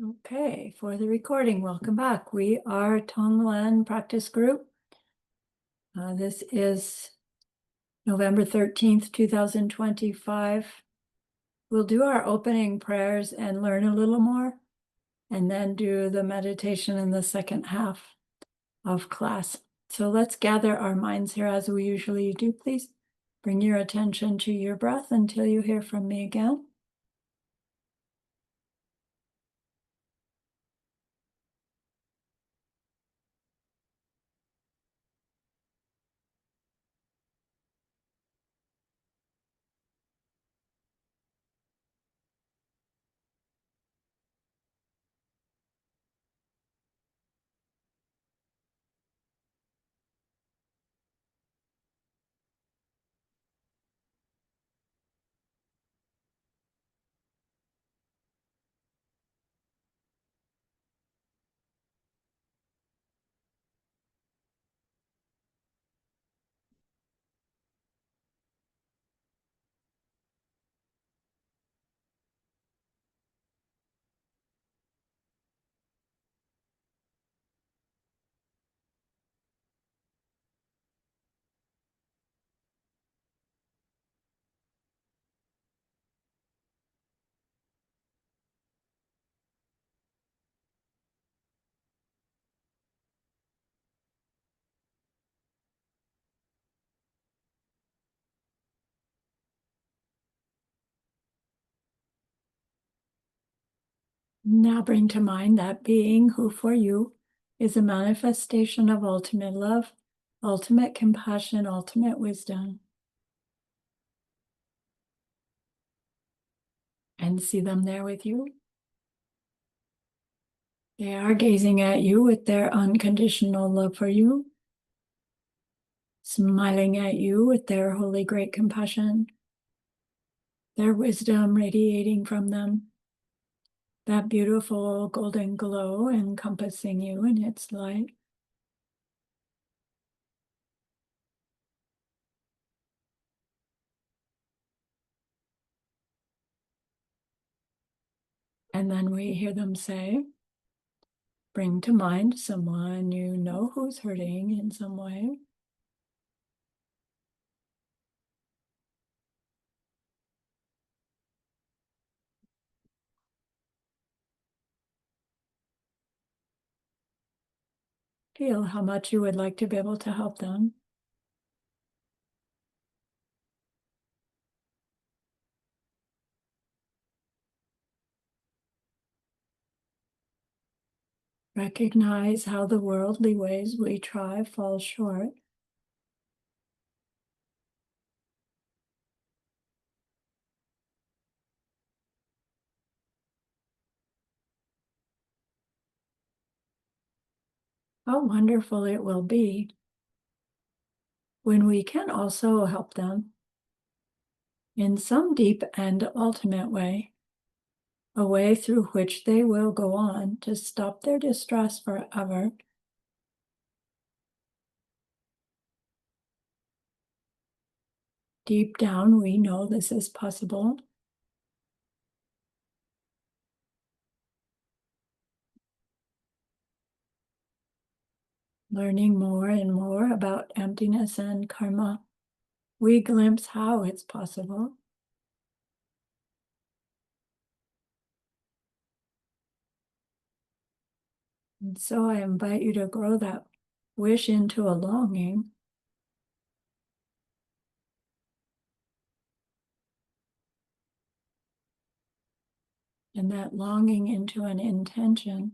Okay, for the recording, welcome back. We are TongLen Practice Group. This is November 13th, 2025. We'll do our opening prayers and learn a little more, and then do the meditation in the second half of class. So let's gather our minds here as we usually do. Please bring your attention to your breath until you hear from me again. Now bring to mind that being who for you is a manifestation of ultimate love, ultimate compassion, ultimate wisdom. And see them there with you. They are gazing at you with their unconditional love for you, smiling at you with their holy great compassion, their wisdom radiating from them, that beautiful golden glow encompassing you in its light. And then we hear them say, bring to mind someone you know who's hurting in some way. Feel how much you would like to be able to help them. Recognize how the worldly ways we try fall short. How wonderful it will be when we can also help them in some deep and ultimate way, a way through which they will go on to stop their distress forever. Deep down, we know this is possible. Learning more and more about emptiness and karma, we glimpse how it's possible. And so I invite you to grow that wish into a longing. And that longing into an intention.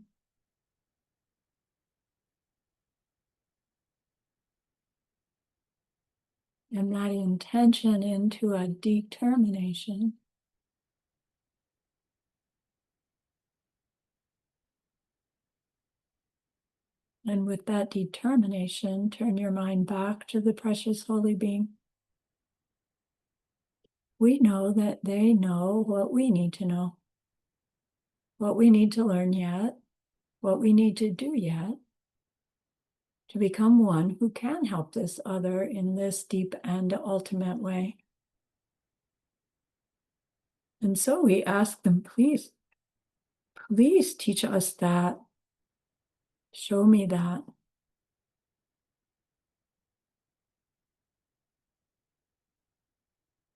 And that intention into a determination. And with that determination, turn your mind back to the precious holy being. We know that they know what we need to know, what we need to learn yet, what we need to do yet, to become one who can help this other in this deep and ultimate way. And so we ask them, please Please teach us that. Show me that.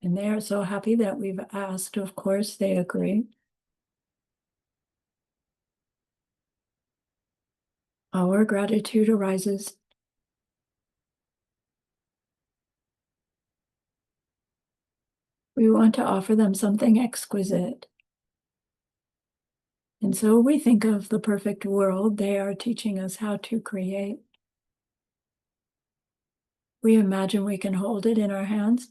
And they are so happy that we've asked. Of course, they agree. Our gratitude arises. We want to offer them something exquisite. And so we think of the perfect world they are teaching us how to create. We imagine we can hold it in our hands,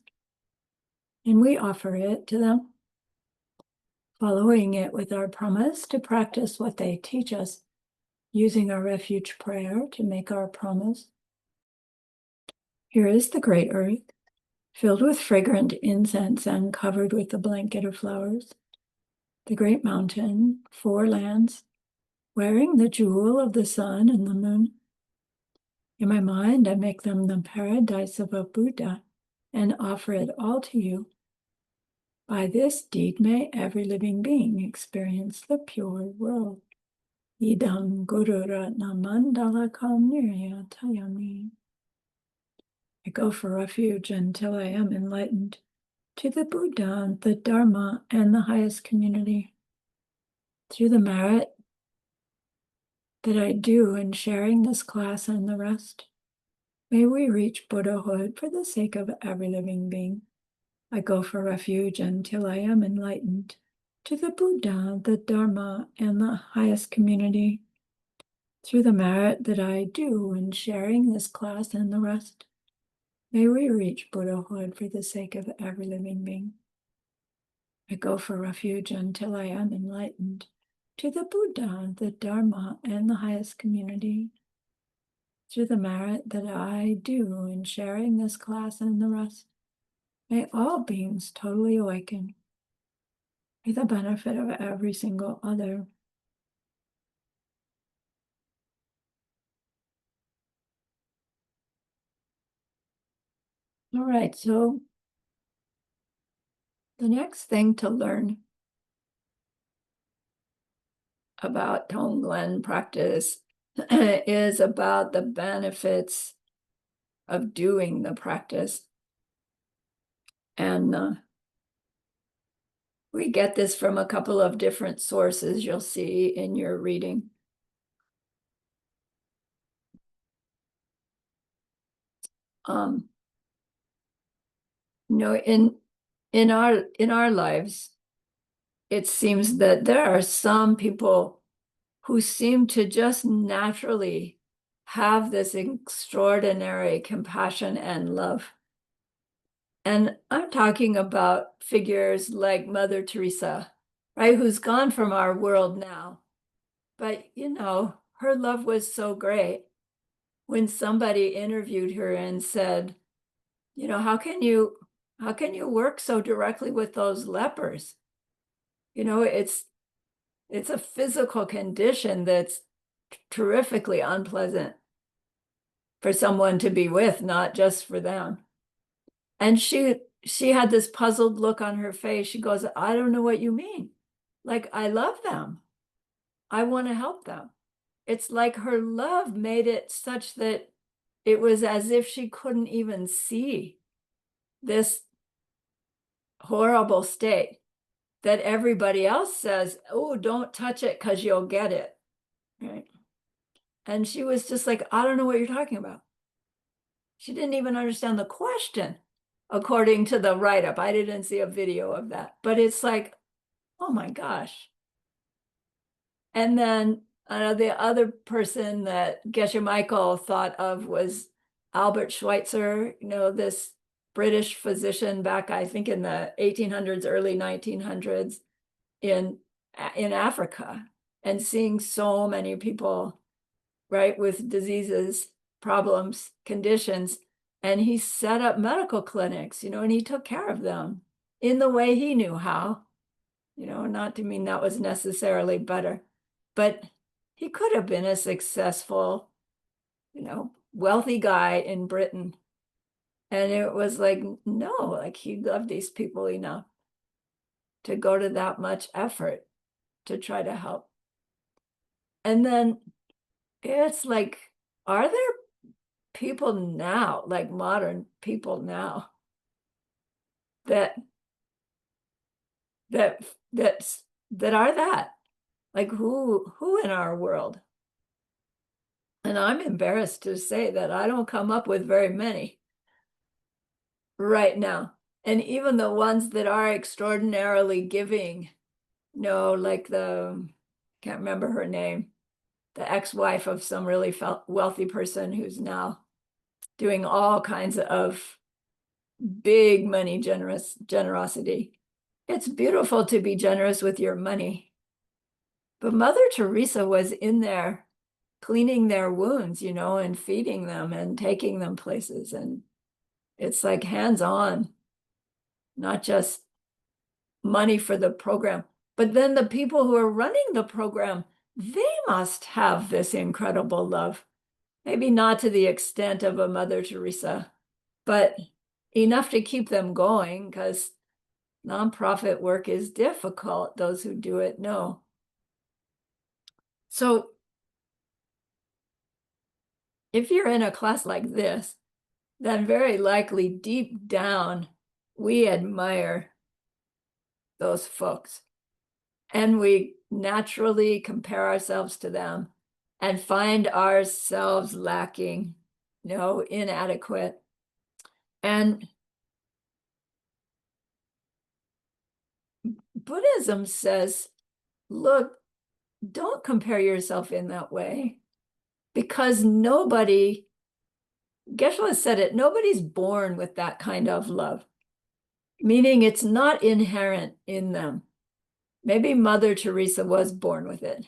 and we offer it to them, following it with our promise to practice what they teach us, using our refuge prayer to make our promise. Here is the great earth, filled with fragrant incense and covered with the blanket of flowers. The great mountain, 4 lands, wearing the jewel of the sun and the moon. In my mind, I make them the paradise of a Buddha and offer it all to you. By this deed, may every living being experience the pure world. Idam Guru Ratna Mandala Kalnirya Tayami. I go for refuge until I am enlightened to the Buddha, the Dharma, and the highest community. Through the merit that I do in sharing this class and the rest, may we reach Buddhahood for the sake of every living being. I go for refuge until I am enlightened to the Buddha, the Dharma, and the highest community. Through the merit that I do in sharing this class and the rest, may we reach Buddhahood for the sake of every living being. I go for refuge until I am enlightened to the Buddha, the Dharma, and the highest community. Through the merit that I do in sharing this class and the rest, may all beings totally awaken for the benefit of every single other. All right, so the next thing to learn about TongLen practice is about the benefits of doing the practice. And we get this from a couple of different sources you'll see in your reading. In our lives, it seems that there are some people who seem to just naturally have this extraordinary compassion and love. And I'm talking about figures like Mother Teresa, right, who's gone from our world now. But, her love was so great. When somebody interviewed her and said, how can you work so directly with those lepers? It's a physical condition that's terrifically unpleasant for someone to be with, not just for them. And she had this puzzled look on her face. She goes, I don't know what you mean. Like, I love them. I want to help them. It's like her love made it such that it was as if she couldn't even see this horrible state that everybody else says, oh, don't touch it because you'll get it. Right. And she was just like, I don't know what you're talking about. She didn't even understand the question, according to the write-up. I didn't see a video of that, but it's like, oh my gosh. And then the other person that Geshe Michael thought of was Albert Schweitzer, this British physician back, I think, in the 1800s, early 1900s in Africa, and seeing so many people, right, with diseases, problems, conditions. And he set up medical clinics, and he took care of them in the way he knew how, not to mean that was necessarily better, but he could have been a successful, wealthy guy in Britain. And it was like, no, like he loved these people enough to go to that much effort to try to help. And then it's like, are there people now, like modern people now, that that that's that are that? Like who in our world? And I'm embarrassed to say that I don't come up with very many right now. And even the ones that are extraordinarily giving, like can't remember her name, the ex-wife of some really wealthy person who's now doing all kinds of big money generosity. It's beautiful to be generous with your money. But Mother Teresa was in there cleaning their wounds, and feeding them and taking them places. And it's like hands-on, not just money for the program. But then the people who are running the program, they must have this incredible love. Maybe not to the extent of a Mother Teresa, but enough to keep them going, because nonprofit work is difficult. Those who do it know. So if you're in a class like this, then very likely deep down, we admire those folks. And we naturally compare ourselves to them and find ourselves lacking, inadequate. And Buddhism says, look, don't compare yourself in that way, because Geshe said it, nobody's born with that kind of love, meaning it's not inherent in them. Maybe Mother Teresa was born with it,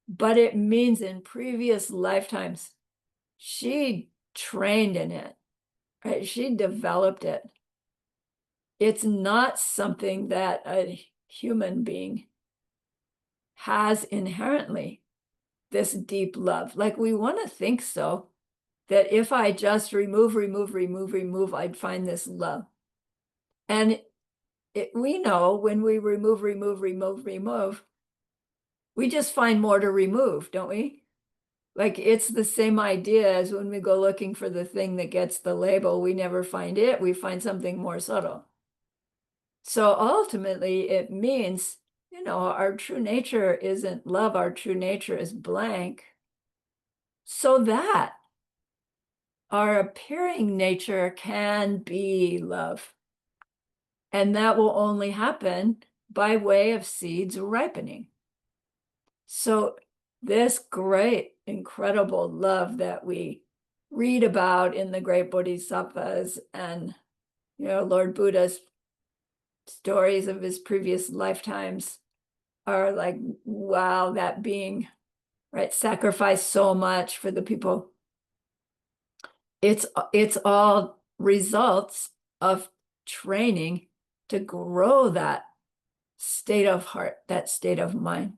but it means in previous lifetimes, she trained in it, right? She developed it. It's not something that a human being has inherently, this deep love. Like we want to think so, that if I just remove, I'd find this love. And we know when we remove, we just find more to remove, don't we? Like it's the same idea as when we go looking for the thing that gets the label, we never find it, we find something more subtle. So ultimately it means, our true nature isn't love, our true nature is blank. So that our appearing nature can be love. And that will only happen by way of seeds ripening. So this great, incredible love that we read about in the great bodhisattvas and, Lord Buddha's stories of his previous lifetimes are like, wow, that being, right, sacrificed so much for the people. It's all results of training to grow that state of heart, that state of mind.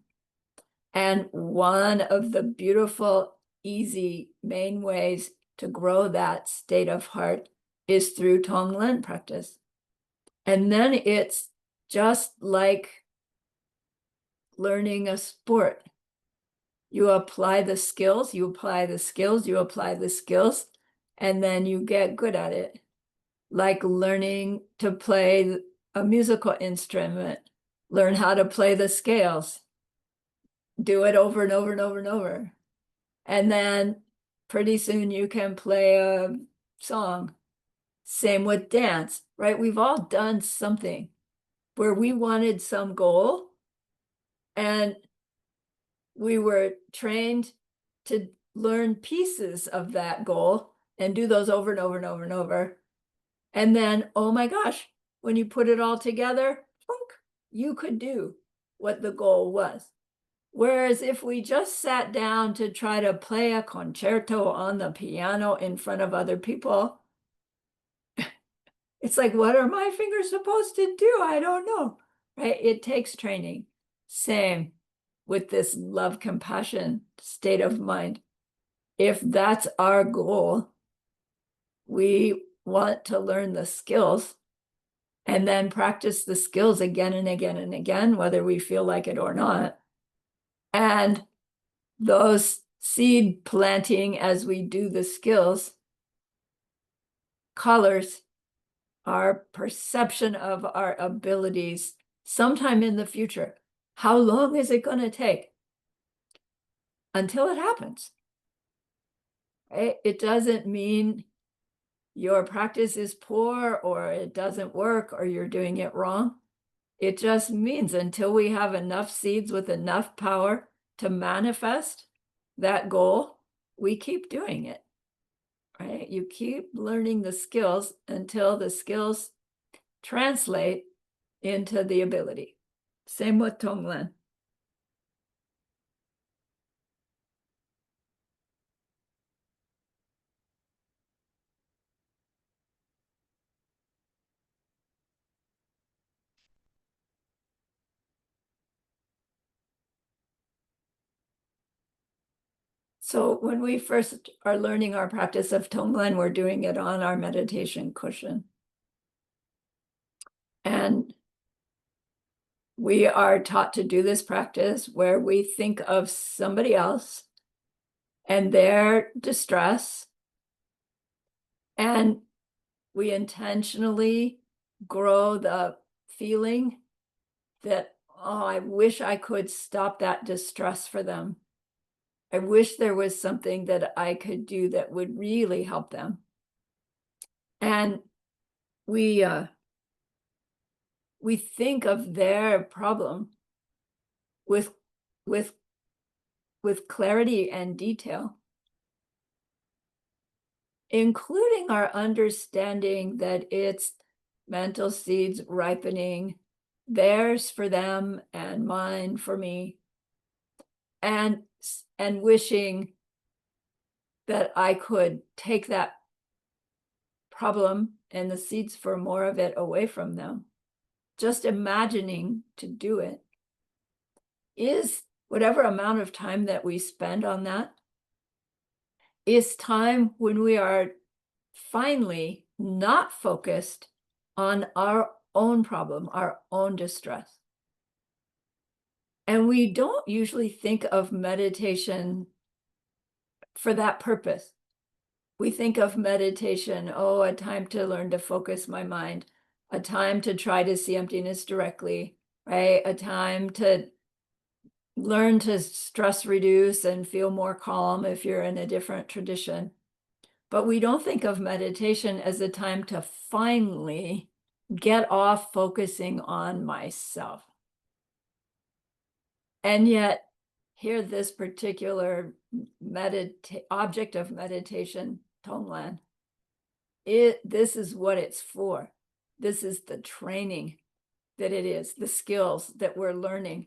And one of the beautiful, easy, main ways to grow that state of heart is through TongLen practice. And then it's just like learning a sport. You apply the skills, you apply the skills, you apply the skills, and then you get good at it. Like learning to play a musical instrument, learn how to play the scales, do it over and over and over and over. And then pretty soon you can play a song. Same with dance, right? We've all done something where we wanted some goal and we were trained to learn pieces of that goal and do those over and over and over and over. And then, oh my gosh, when you put it all together, you could do what the goal was. Whereas if we just sat down to try to play a concerto on the piano in front of other people, it's like, what are my fingers supposed to do? I don't know, right? It takes training. Same with this love, compassion state of mind. If that's our goal, we want to learn the skills and then practice the skills again and again and again, whether we feel like it or not. And those seed planting as we do the skills colors our perception of our abilities sometime in the future. How long is it going to take until it happens? Right? It doesn't mean your practice is poor or it doesn't work or you're doing it wrong. It just means until we have enough seeds with enough power to manifest that goal, we keep doing it, right? You keep learning the skills until the skills translate into the ability. Same with TongLen. So when we first are learning our practice of TongLen, we're doing it on our meditation cushion. And we are taught to do this practice where we think of somebody else and their distress, and we intentionally grow the feeling that, oh, I wish I could stop that distress for them. I wish there was something that I could do that would really help them. And we think of their problem with with clarity and detail, including our understanding that it's mental seeds ripening, theirs for them and mine for me, and wishing that I could take that problem and the seeds for more of it away from them. Just imagining to do it is whatever amount of time that we spend on that is time when we are finally not focused on our own problem, our own distress. And we don't usually think of meditation for that purpose. We think of meditation, oh, a time to learn to focus my mind, a time to try to see emptiness directly, right? A time to learn to stress reduce and feel more calm if you're in a different tradition. But we don't think of meditation as a time to finally get off focusing on myself. And yet, here, this particular object of meditation, TongLen, this is what it's for. This is the training that it is, the skills that we're learning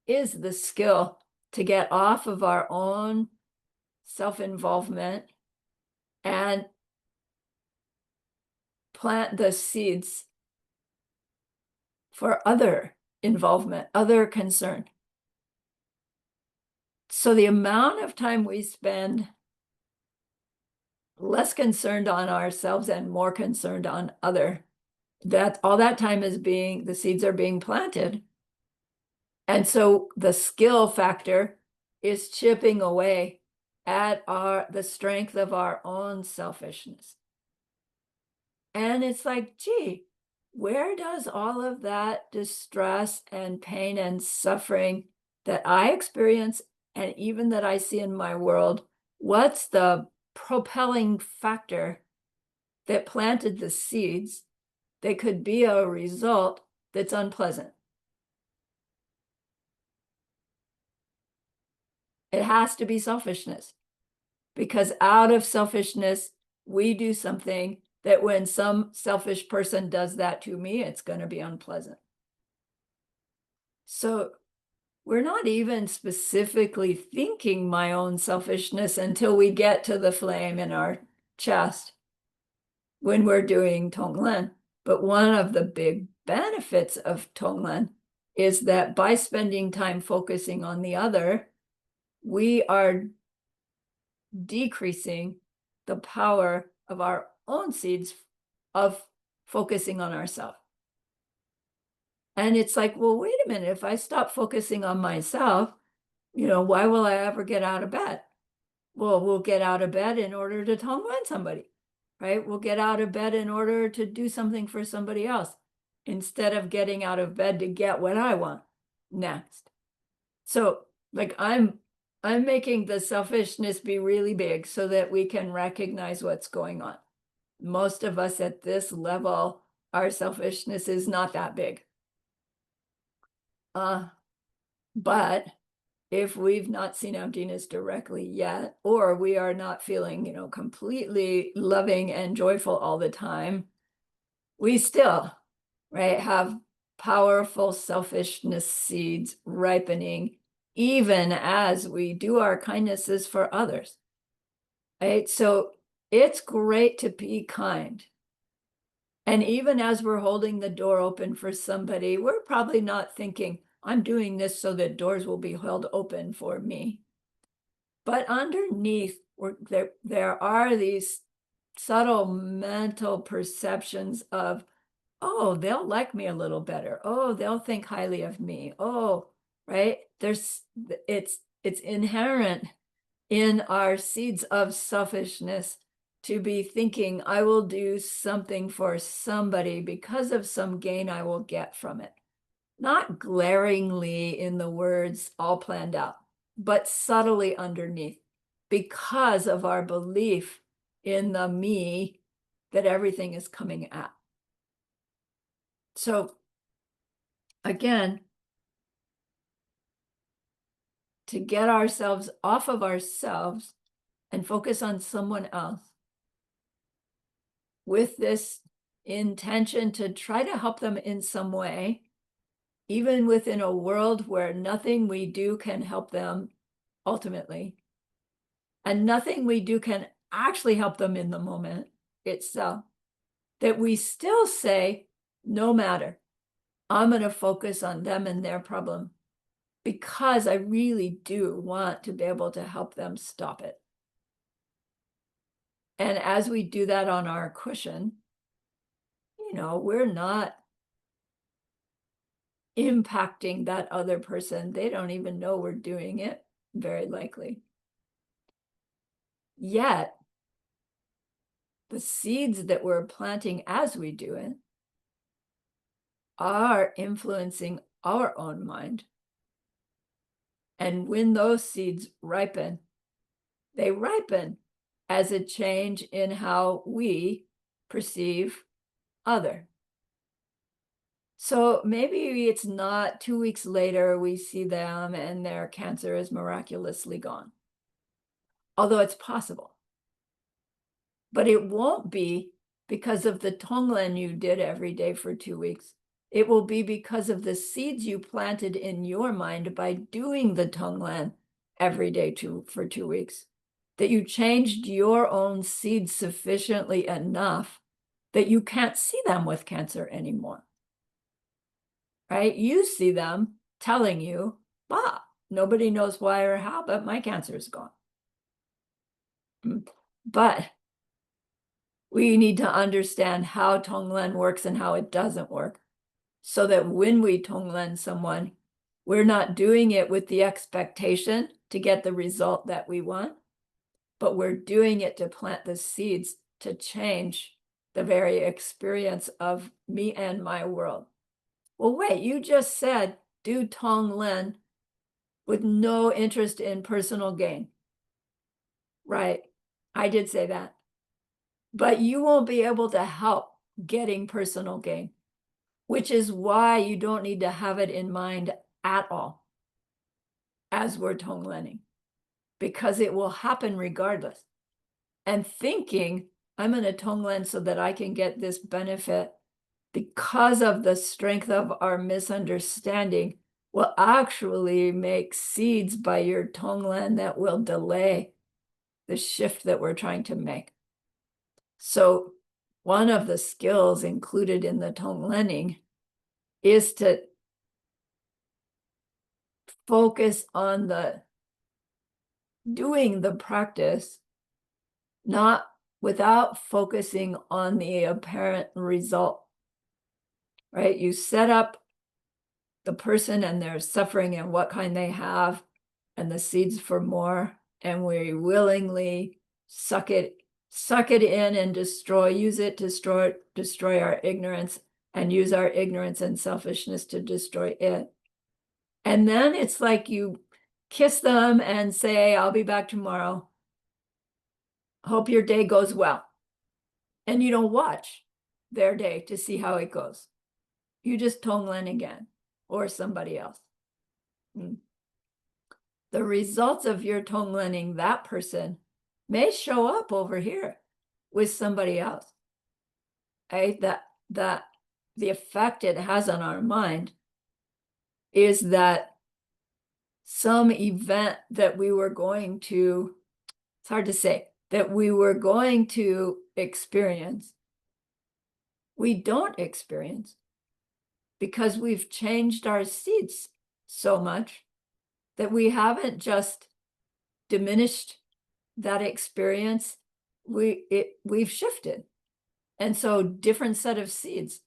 is the skill to get off of our own self-involvement and plant the seeds for other involvement, other concern. So the amount of time we spend less concerned on ourselves and more concerned on other, that all that time is the seeds are being planted. And so the skill factor is chipping away at the strength of our own selfishness. And it's like, gee, where does all of that distress and pain and suffering that I experience and even that I see in my world, what's the propelling factor that planted the seeds that could be a result that's unpleasant? It has to be selfishness, because out of selfishness, we do something that when some selfish person does that to me, it's going to be unpleasant. So we're not even specifically thinking my own selfishness until we get to the flame in our chest when we're doing TongLen. But one of the big benefits of TongLen is that by spending time focusing on the other, we are decreasing the power of our own seeds of focusing on ourselves. And it's like, well, wait a minute, if I stop focusing on myself, Why will I ever get out of bed? Well, we'll get out of bed in order to TongLen somebody, right? We'll get out of bed in order to do something for somebody else instead of getting out of bed to get what I want next. So like I'm making the selfishness be really big so that we can recognize what's going on. Most of us at this level, our selfishness is not that big. But if we've not seen emptiness directly yet, or we are not feeling, completely loving and joyful all the time, we still, right, have powerful selfishness seeds ripening, even as we do our kindnesses for others, right? So it's great to be kind. And even as we're holding the door open for somebody, we're probably not thinking, I'm doing this so that doors will be held open for me. But underneath, there are these subtle mental perceptions of, oh, they'll like me a little better. Oh, they'll think highly of me. Oh, right? It's inherent in our seeds of selfishness to be thinking, I will do something for somebody because of some gain I will get from it. Not glaringly in the words all planned out, but subtly underneath because of our belief in the me that everything is coming at. So again, to get ourselves off of ourselves and focus on someone else with this intention to try to help them in some way, even within a world where nothing we do can help them ultimately, and nothing we do can actually help them in the moment itself, that we still say, no matter, I'm going to focus on them and their problem because I really do want to be able to help them stop it. And as we do that on our cushion, we're not impacting that other person. They don't even know we're doing it, very likely. Yet, the seeds that we're planting as we do it are influencing our own mind. And when those seeds ripen, they ripen as a change in how we perceive other. So maybe it's not 2 weeks later we see them and their cancer is miraculously gone, although it's possible. But it won't be because of the TongLen you did every day for 2 weeks. It will be because of the seeds you planted in your mind by doing the TongLen every day for 2 weeks, that you changed your own seeds sufficiently enough that you can't see them with cancer anymore, right? You see them telling you, nobody knows why or how, but my cancer is gone. But we need to understand how TongLen works and how it doesn't work, so that when we TongLen someone, we're not doing it with the expectation to get the result that we want, but we're doing it to plant the seeds to change the very experience of me and my world. Well, wait, you just said do TongLen with no interest in personal gain. Right, I did say that. But you won't be able to help getting personal gain, which is why you don't need to have it in mind at all as we're TongLening, because it will happen regardless. And thinking, I'm going to TongLen so that I can get this benefit because of the strength of our misunderstanding will actually make seeds by your TongLen that will delay the shift that we're trying to make. So one of the skills included in the TongLening is to focus on the doing the practice, not without focusing on the apparent result, right? You set up the person and their suffering and what kind they have, and the seeds for more, and we willingly suck it in and use it to destroy our ignorance, and use our ignorance and selfishness to destroy it. And then it's like you kiss them and say, I'll be back tomorrow. Hope your day goes well. And you don't watch their day to see how it goes. You just TongLen again, or somebody else. The results of your TongLening that person may show up over here with somebody else. Right? That the effect it has on our mind is that some event that we were going to, it's hard to say, that we were going to experience, we don't experience because we've changed our seeds so much that we haven't just diminished that experience, we've shifted. And so different set of seeds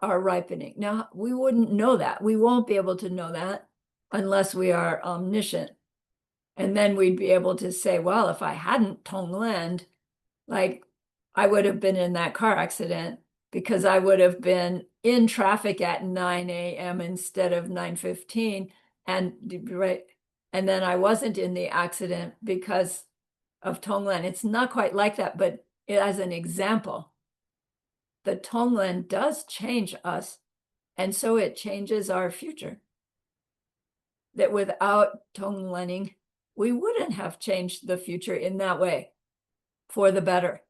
are ripening. Now, we wouldn't know that. We won't be able to know that unless we are omniscient. And then we'd be able to say, well, if I hadn't TongLened, like I would have been in that car accident because I would have been in traffic at 9 a.m. instead of 9:15. And then I wasn't in the accident because of TongLen. It's not quite like that, but as an example, the TongLen does change us, and so it changes our future. That without TongLening, we wouldn't have changed the future in that way for the better,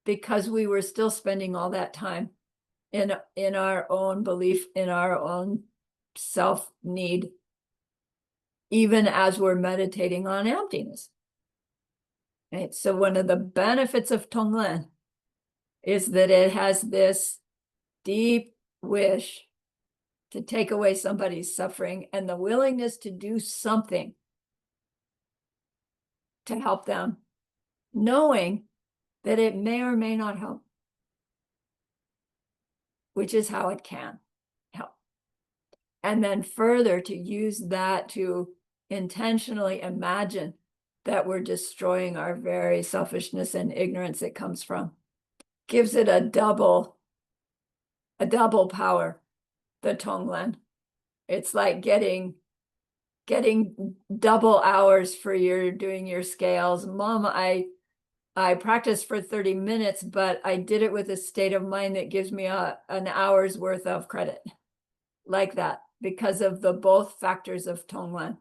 because we were still spending all that time in our own belief, in our own self-need, even as we're meditating on emptiness. Right? So one of the benefits of TongLen is that it has this deep wish to take away somebody's suffering and the willingness to do something to help them, knowing that it may or may not help, which is how it can help. And then further to use that to intentionally imagine that we're destroying our very selfishness and ignorance it comes from, gives it a double power, the TongLen. It's like getting double hours for doing your scales. Mom, I practiced for 30 minutes, but I did it with a state of mind that gives me an hour's worth of credit, like that, because of the both factors of TongLen,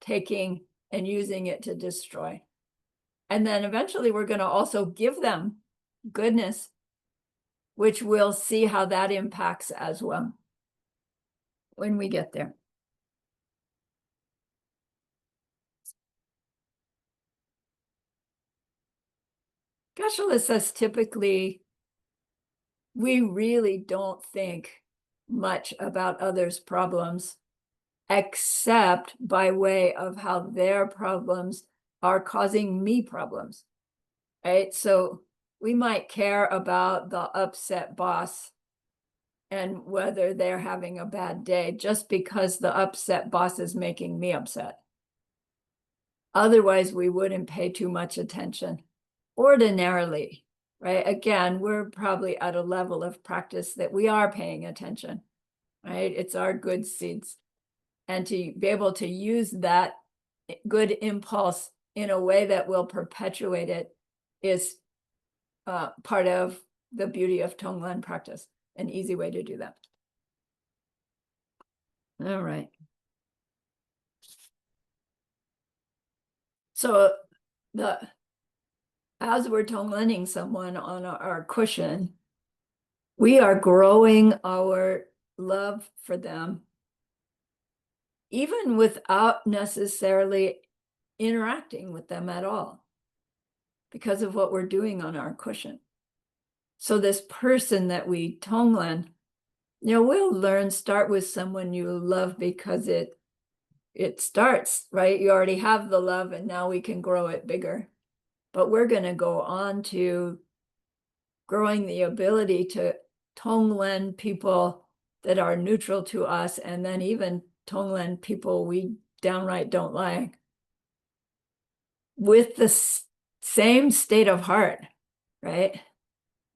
taking and using it to destroy. And then eventually we're going to also give them goodness, which we'll see how that impacts as well when we get there. Geshe-la says typically we really don't think much about others' problems, except by way of how their problems are causing me problems, right? So we might care about the upset boss and whether they're having a bad day just because the upset boss is making me upset. Otherwise, we wouldn't pay too much attention ordinarily, right? Again, we're probably at a level of practice that we are paying attention, right? It's our good seeds. And to be able to use that good impulse in a way that will perpetuate it is part of the beauty of TongLen practice, an easy way to do that. All right. So as we're TongLening someone on our cushion, we are growing our love for them, even without necessarily interacting with them at all, because of what we're doing on our cushion. So this person that we TongLen, we'll start with someone you love because it starts, right? You already have the love and now we can grow it bigger. But we're going to go on to growing the ability to TongLen people that are neutral to us, and then even TongLen people we downright don't like, with the same state of heart, right?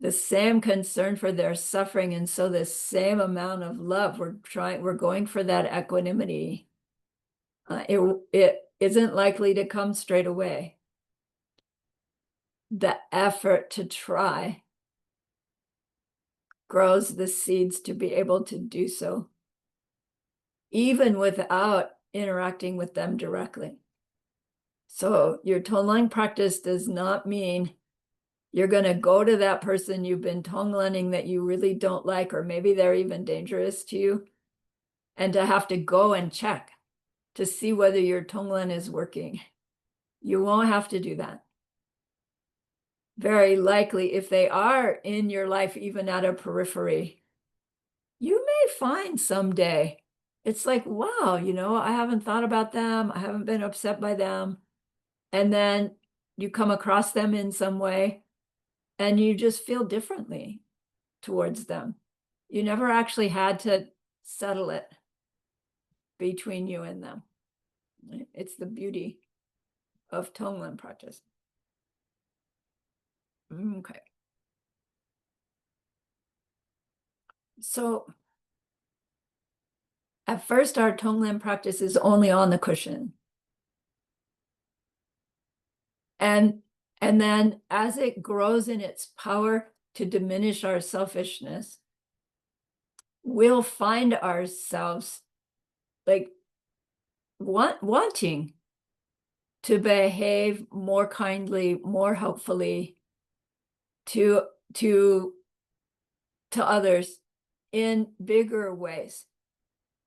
The same concern for their suffering, and so the same amount of love. We're going for that equanimity. It isn't likely to come straight away. The effort to try grows the seeds to be able to do so, even without interacting with them directly. So your TongLen practice does not mean you're going to go to that person you've been TongLening that you really don't like, or maybe they're even dangerous to you, and to have to go and check to see whether your TongLen is working. You won't have to do that. Very likely, if they are in your life, even at a periphery, you may find someday, it's like, wow, I haven't thought about them. I haven't been upset by them. And then you come across them in some way and you just feel differently towards them. You never actually had to settle it between you and them. It's the beauty of TongLen practice. Okay. So at first, our TongLen practice is only on the cushion. And then as it grows in its power to diminish our selfishness, we'll find ourselves like wanting to behave more kindly, more helpfully to others in bigger ways.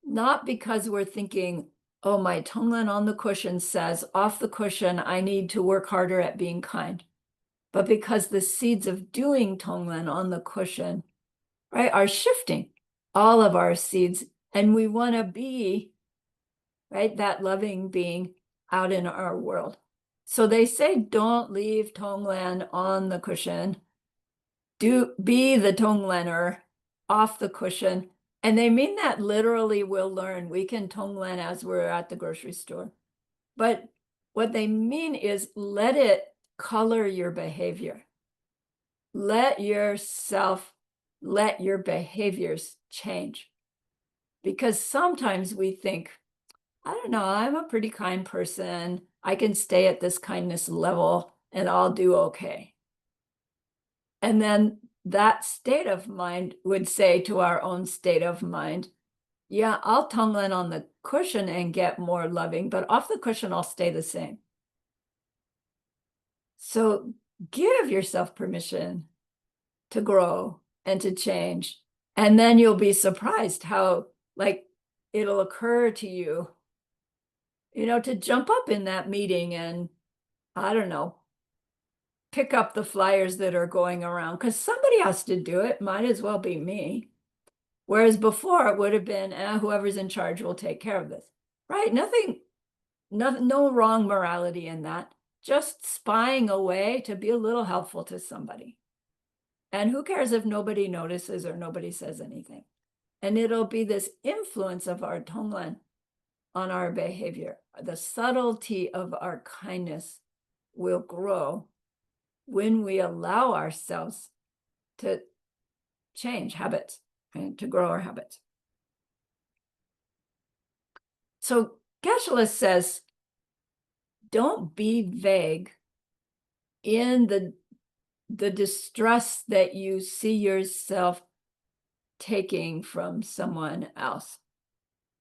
Not because we're thinking, oh, my TongLen on the cushion says, off the cushion, I need to work harder at being kind. But because the seeds of doing TongLen on the cushion, right, are shifting all of our seeds. And we want to be, right, that loving being out in our world. So they say, don't leave TongLen on the cushion. Be the TongLener off the cushion. And they mean that literally we'll learn. We can TongLen as we're at the grocery store. But what they mean is let it color your behavior. Let your behaviors change. Because sometimes we think, I don't know, I'm a pretty kind person. I can stay at this kindness level and I'll do okay. And then that state of mind would say to our own state of mind, yeah, I'll TongLen on the cushion and get more loving, but off the cushion, I'll stay the same. So give yourself permission to grow and to change. And then you'll be surprised how, like, it'll occur to you, to jump up in that meeting and, I don't know, pick up the flyers that are going around, because somebody has to do it. Might as well be me. Whereas before it would have been, whoever's in charge will take care of this, right? No wrong morality in that. Just spying away to be a little helpful to somebody. And who cares if nobody notices or nobody says anything? And it'll be this influence of our TongLen on our behavior. The subtlety of our kindness will grow when we allow ourselves to change habits, right? To grow our habits. So Geshe-la says, don't be vague in the distress that you see yourself taking from someone else.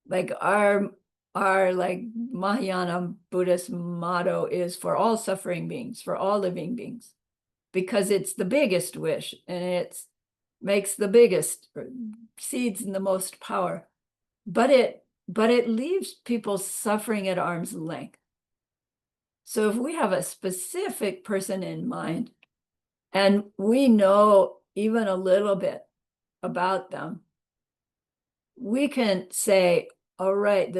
Like our like Mahayana Buddhist motto is for all suffering beings, for all living beings, because it's the biggest wish and it makes the biggest seeds and the most power. But it leaves people suffering at arm's length. So if we have a specific person in mind and we know even a little bit about them, we can say, all right,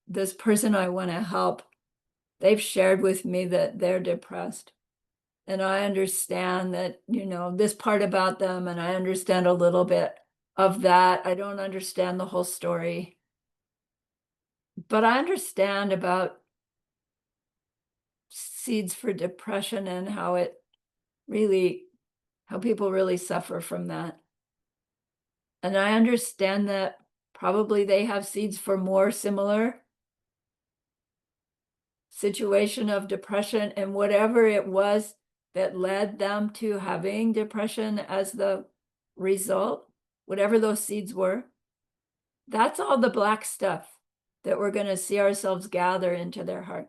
this person I want to help, they've shared with me that they're depressed. And I understand that, this part about them, and I understand a little bit of that. I don't understand the whole story. But I understand about seeds for depression and how people really suffer from that. And I understand that probably they have seeds for more similar situation of depression, and whatever it was that led them to having depression as the result, whatever those seeds were, that's all the black stuff that we're going to see ourselves gather into their heart.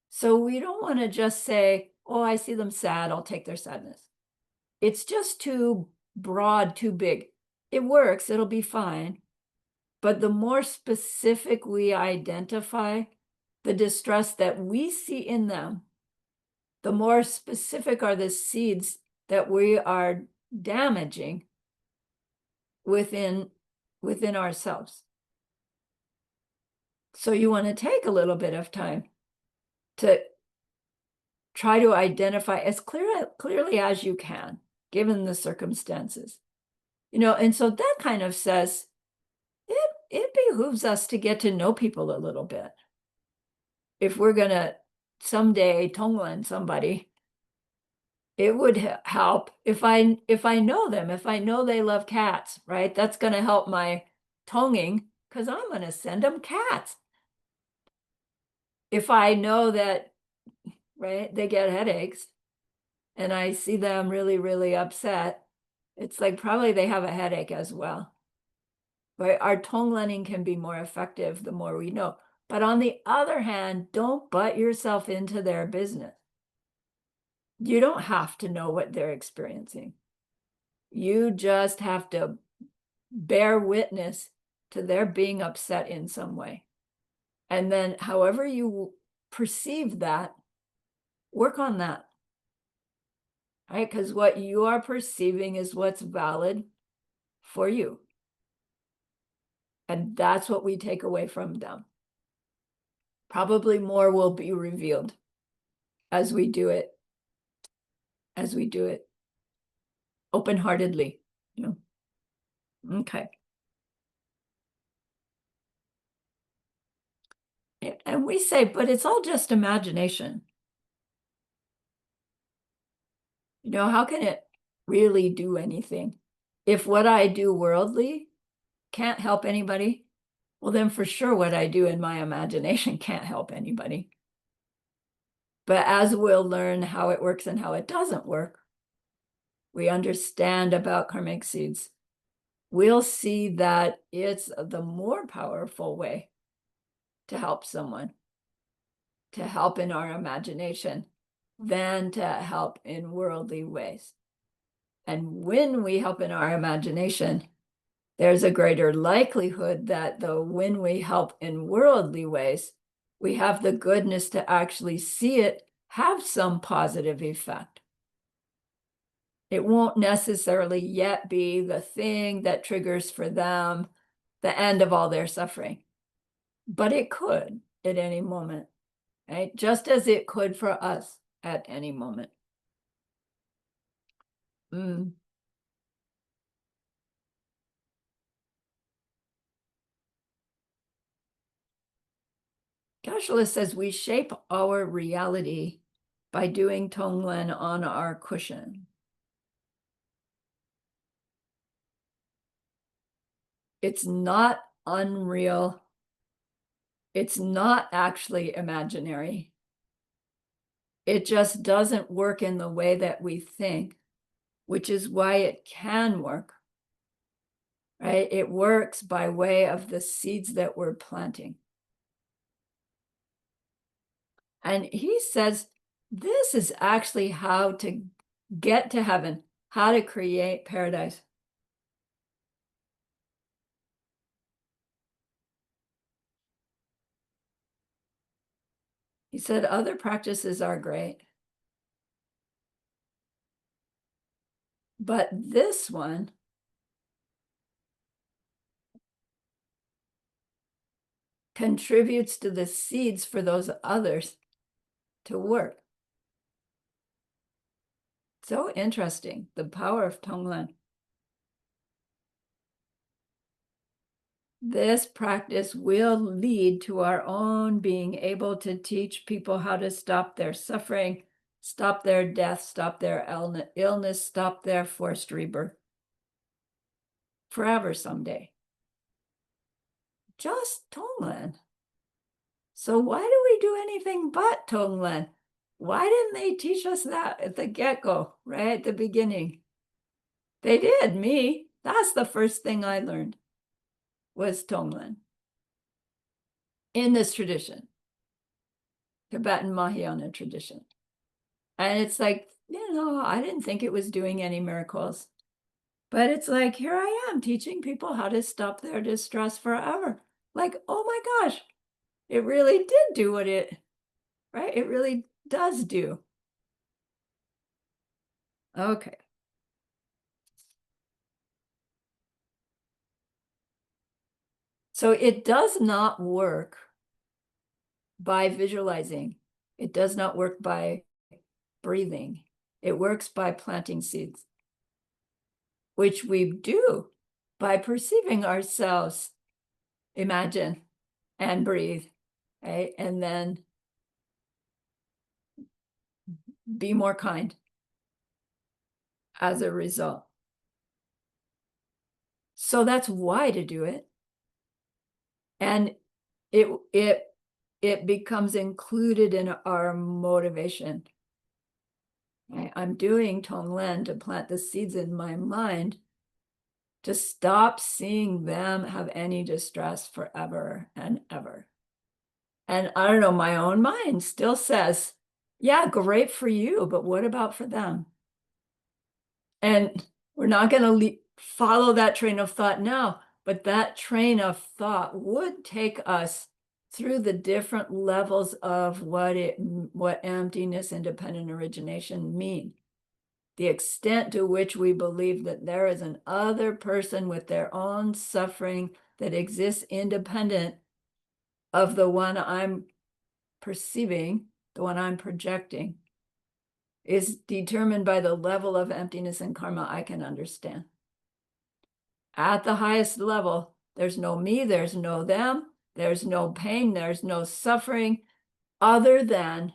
So we don't want to just say, oh, I see them sad, I'll take their sadness. It's just too broad, too big. It works, it'll be fine. But the more specific we identify the distress that we see in them, the more specific are the seeds that we are damaging within ourselves. So you want to take a little bit of time to try to identify as clearly as you can, given the circumstances. And so that kind of says it behooves us to get to know people a little bit. If we're going to someday TongLen somebody, it would help if I know them, if I know they love cats, right? That's going to help my tonging because I'm going to send them cats. If I know that, right, they get headaches and I see them really, really upset, it's like probably they have a headache as well. Right? Our tonglening can be more effective the more we know. But on the other hand, don't butt yourself into their business. You don't have to know what they're experiencing. You just have to bear witness to their being upset in some way. And then however you perceive that, work on that. Right? Because what you are perceiving is what's valid for you. And that's what we take away from them. Probably more will be revealed as we do it open-heartedly. Okay. And we say, but it's all just imagination. How can it really do anything? If what I do worldly can't help anybody, well, then for sure what I do in my imagination can't help anybody. But as we'll learn how it works and how it doesn't work, we understand about karmic seeds, we'll see that it's the more powerful way to help someone, to help in our imagination, than to help in worldly ways. And when we help in our imagination, there's a greater likelihood that when we help in worldly ways, we have the goodness to actually see it have some positive effect. It won't necessarily yet be the thing that triggers for them the end of all their suffering, but it could at any moment, right? Just as it could for us at any moment. Geshe-la says we shape our reality by doing TongLen on our cushion. It's not unreal. It's not actually imaginary. It just doesn't work in the way that we think, which is why it can work, right? It works by way of the seeds that we're planting. And he says this is actually how to get to heaven, how to create paradise. He said other practices are great, but this one contributes to the seeds for those others to work. So interesting, the power of TongLen. this practice will lead to our own being able to teach people how to stop their suffering, stop their death, stop their illness, stop their forced rebirth forever someday. Just TongLen. So why do we do anything but TongLen? Why didn't they teach us that at the get-go, right at the beginning? They did, me. That's the first thing I learned was TongLen in this tradition, Tibetan Mahayana tradition. And it's like, I didn't think it was doing any miracles. But it's like, here I am teaching people how to stop their distress forever. Like, oh my gosh, it really did do what right? It really does do. Okay. So it does not work by visualizing. It does not work by breathing. It works by planting seeds, which we do by perceiving ourselves, imagine, and breathe, right? And then be more kind as a result. So that's why to do it. And it becomes included in our motivation. I'm doing TongLen to plant the seeds in my mind to stop seeing them have any distress forever and ever. And I don't know, my own mind still says, yeah, great for you, but what about for them? And we're not going to follow that train of thought now, but that train of thought would take us through the different levels of what emptiness, independent origination mean. The extent to which we believe that there is an other person with their own suffering that exists independent of the one I'm perceiving, the one I'm projecting, is determined by the level of emptiness and karma I can understand. At the highest level, there's no me, there's no them, there's no pain, there's no suffering other than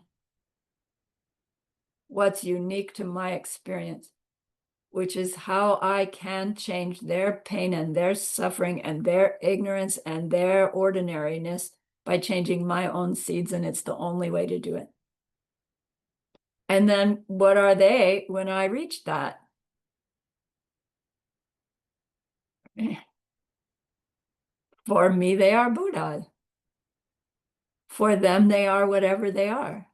what's unique to my experience, which is how I can change their pain and their suffering and their ignorance and their ordinariness by changing my own seeds, and it's the only way to do it. And then what are they when I reach that? For me, they are Buddha. For them, they are whatever they are.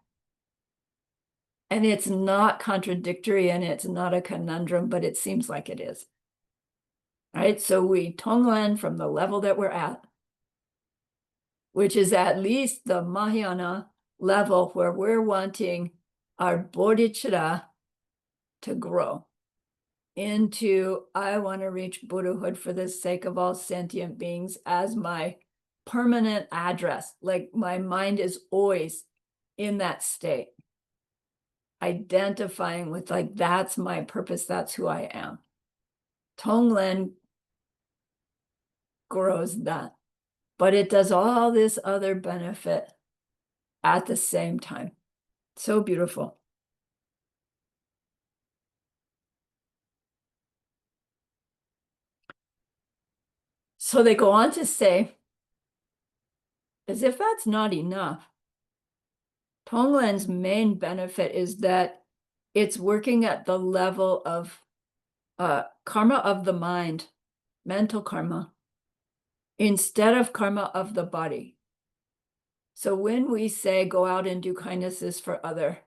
And it's not contradictory and it's not a conundrum, but it seems like it is. Right? So we TongLen from the level that we're at, which is at least the Mahayana level where we're wanting our bodhicitta to grow into, I want to reach Buddhahood for the sake of all sentient beings as my permanent address. Like my mind is always in that state, identifying with like, that's my purpose, that's who I am. TongLen grows that, but it does all this other benefit at the same time. So beautiful. So they go on to say, as if that's not enough, TongLen's main benefit is that it's working at the level of karma of the mind, mental karma, instead of karma of the body. So when we say go out and do kindnesses for other,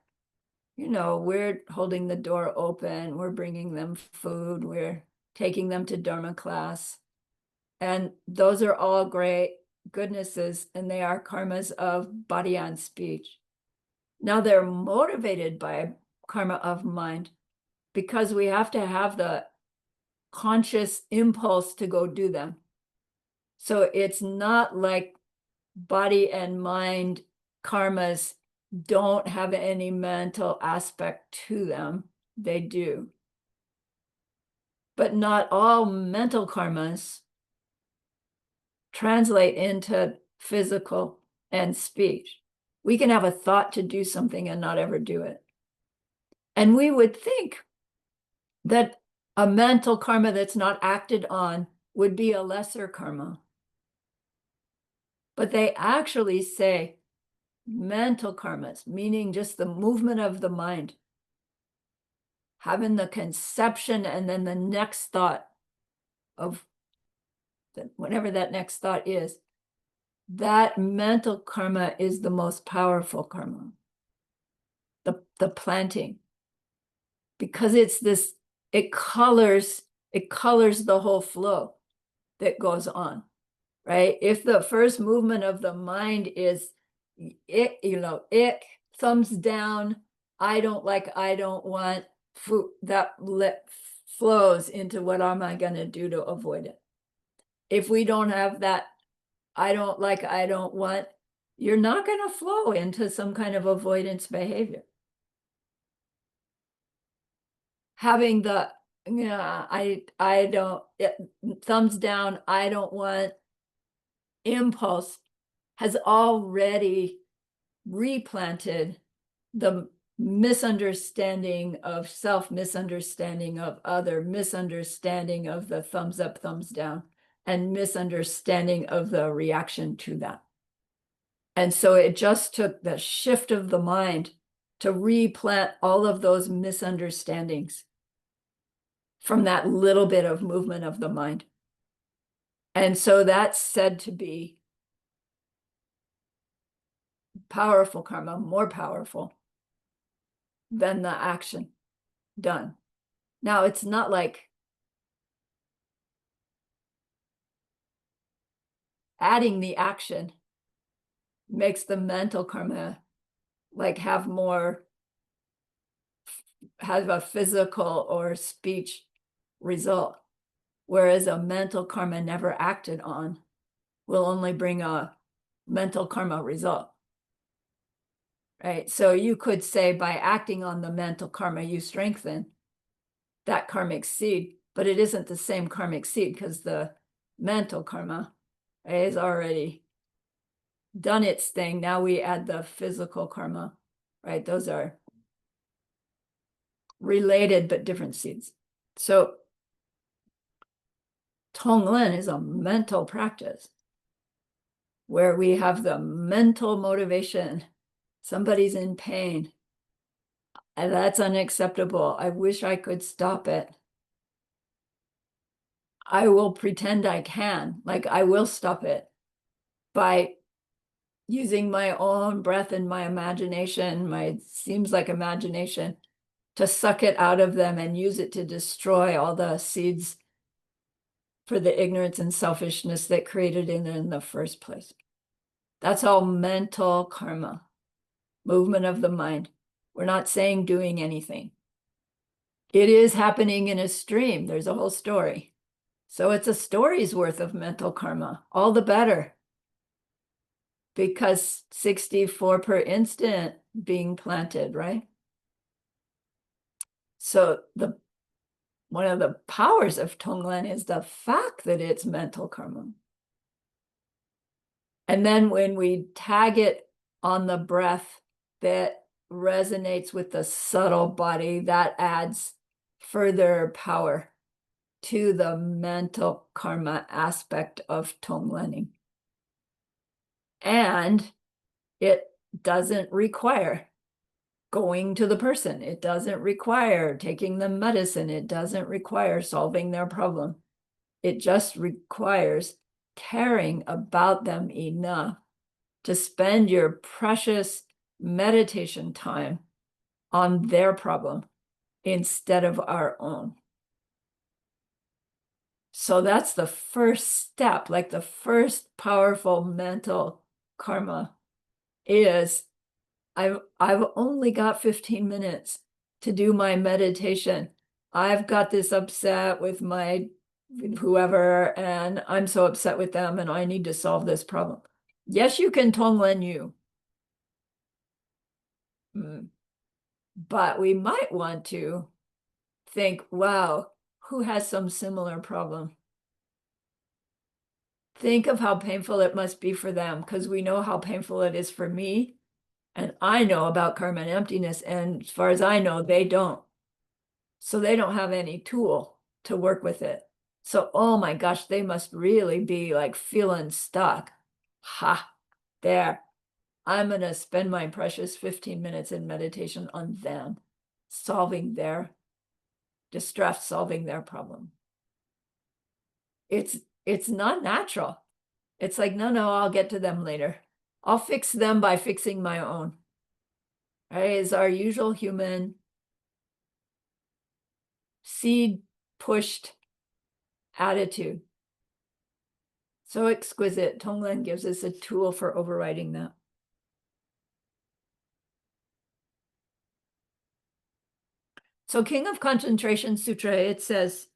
we're holding the door open, we're bringing them food, we're taking them to Dharma class. And those are all great goodnesses, and they are karmas of body and speech. Now they're motivated by karma of mind because we have to have the conscious impulse to go do them. So it's not like body and mind karmas don't have any mental aspect to them. They do. But not all mental karmas translate into physical and speech. We can have a thought to do something and not ever do it. And we would think that a mental karma that's not acted on would be a lesser karma. But they actually say mental karmas, meaning just the movement of the mind, having the conception and then the next thought of whatever that next thought is, that mental karma is the most powerful karma, the planting, because it's this, it colors the whole flow that goes on, right? If the first movement of the mind is it, thumbs down, I don't like, I don't want, that flows into what am I going to do to avoid it. If we don't have that, I don't like, I don't want, you're not going to flow into some kind of avoidance behavior. Having the, I don't, thumbs down, I don't want impulse has already replanted the misunderstanding of self, misunderstanding of other, misunderstanding of the thumbs up, thumbs down, and misunderstanding of the reaction to that. And so it just took the shift of the mind to replant all of those misunderstandings from that little bit of movement of the mind. And so that's said to be powerful karma, more powerful than the action done. Now, it's not like adding the action makes the mental karma like have a physical or speech result, whereas a mental karma never acted on will only bring a mental karma result, right? So you could say by acting on the mental karma, you strengthen that karmic seed, but it isn't the same karmic seed because the mental karma has already done its thing. Now we add the physical karma, right? Those are related but different seeds. So TongLen is a mental practice where we have the mental motivation. Somebody's in pain, and that's unacceptable. I wish I could stop it. I will pretend I can, like I will stop it by using my own breath and my imagination, my seems like imagination, to suck it out of them and use it to destroy all the seeds for the ignorance and selfishness that created it in the first place. That's all mental karma, movement of the mind. We're not saying doing anything. It is happening in a stream. There's a whole story. So it's a story's worth of mental karma, all the better. Because 64 per instant being planted, right? So one of the powers of TongLen is the fact that it's mental karma. And then when we tag it on the breath that resonates with the subtle body, that adds further power to the mental karma aspect of TongLening. And it doesn't require going to the person. It doesn't require taking the medicine. It doesn't require solving their problem. It just requires caring about them enough to spend your precious meditation time on their problem instead of our own. So that's the first step, like the first powerful mental karma is I've only got 15 minutes to do my meditation. I've got this upset with my whoever, and I'm so upset with them, and I need to solve this problem. Yes, you can TongLen you. But we might want to think, wow, who has some similar problem? think of how painful it must be for them, because we know how painful it is for me. And I know about karma and emptiness, and as far as I know, they don't. So they don't have any tool to work with it. So, oh my gosh, they must really be like feeling stuck. Ha, there. I'm going to spend my precious 15 minutes in meditation on them, solving their distress, solving their problem. It's not natural. It's like, no, I'll get to them later. I'll fix them by fixing my own. Right? It's our usual human seed pushed attitude. So exquisite. TongLen gives us a tool for overriding that. So King of Concentration Sutra, it says,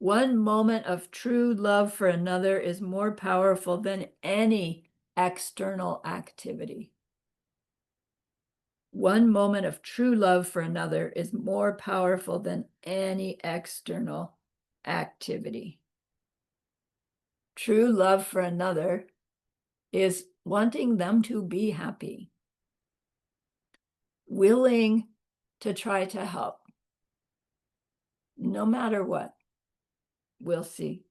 one moment of true love for another is more powerful than any external activity. One moment of true love for another is more powerful than any external activity. True love for another is wanting them to be happy, willing to try to help, no matter what. We'll see.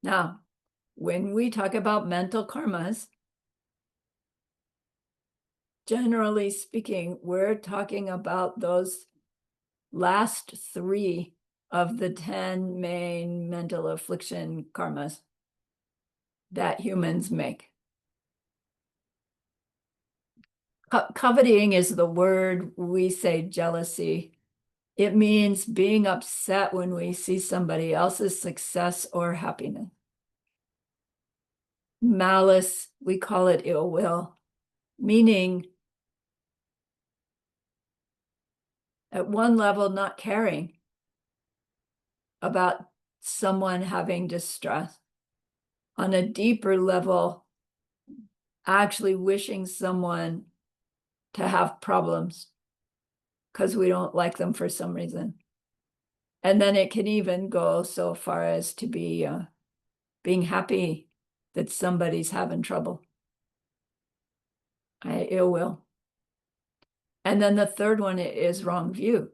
Now, when we talk about mental karmas, generally speaking, we're talking about those last 3 of the 10 main mental affliction karmas that humans make. Coveting is the word, we say jealousy. It means being upset when we see somebody else's success or happiness. Malice, we call it ill will, meaning at one level, not caring about someone having distress. On a deeper level, actually wishing someone to have problems because we don't like them for some reason. And then it can even go so far as to be being happy that somebody's having trouble. Ill will. And then the third one is wrong view.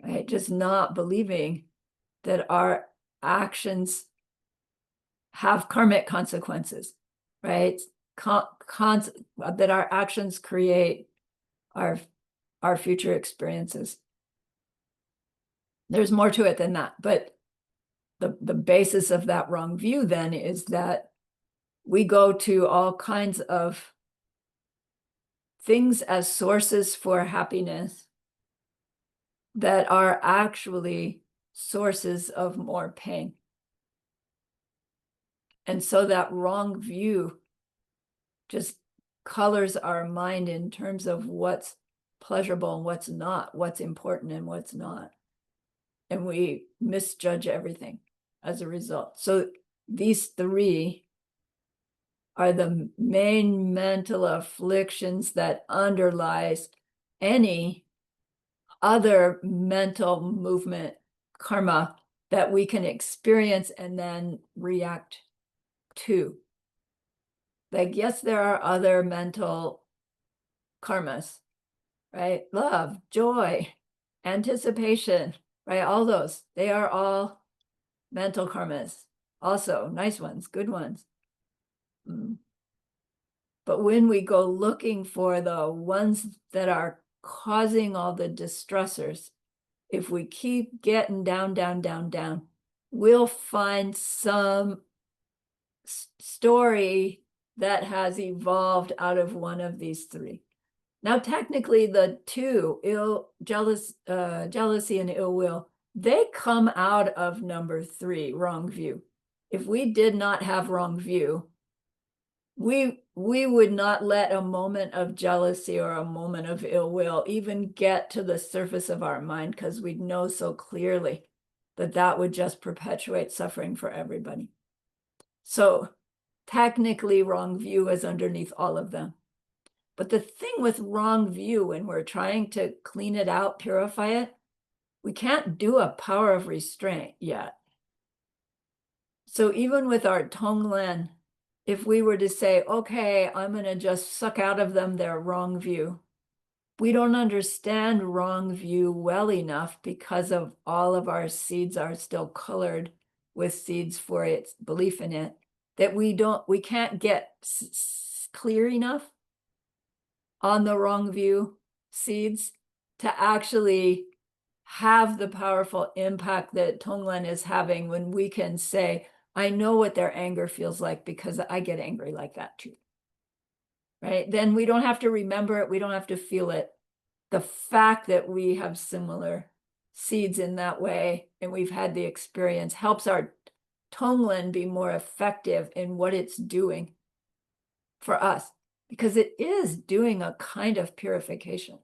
Right? Just not believing that our actions have karmic consequences, right? That our actions create our future experiences. There's more to it than that, but the basis of that wrong view then is that we go to all kinds of things as sources for happiness that are actually sources of more pain. And so that wrong view just colors our mind in terms of what's pleasurable and what's not, what's important and what's not. And we misjudge everything as a result. So these 3 are the main mental afflictions that underlies any other mental movement karma that we can experience and then react to. Like, yes, there are other mental karmas, right? Love, joy, anticipation, right? All those, they are all mental karmas. Also, nice ones, good ones. But when we go looking for the ones that are causing all the distressors, if we keep getting down, we'll find some story that has evolved out of one of these 3. Now, technically, the 2, jealousy and ill will, they come out of number 3, wrong view. If we did not have wrong view, we would not let a moment of jealousy or a moment of ill will even get to the surface of our mind, because we'd know so clearly that that would just perpetuate suffering for everybody. So technically, wrong view is underneath all of them. But the thing with wrong view, when we're trying to clean it out, purify it, we can't do a power of restraint yet. So even with our TongLen, if we were to say, okay, I'm going to just suck out of them their wrong view, we don't understand wrong view well enough because of all of our seeds are still colored with seeds for its belief in it, that we can't get clear enough on the wrong view seeds to actually have the powerful impact that TongLen is having when we can say, I know what their anger feels like because I get angry like that too. Right? Then we don't have to remember it. We don't have to feel it. The fact that we have similar seeds in that way and we've had the experience helps our TongLen be more effective in what it's doing for us, because it is doing a kind of purification,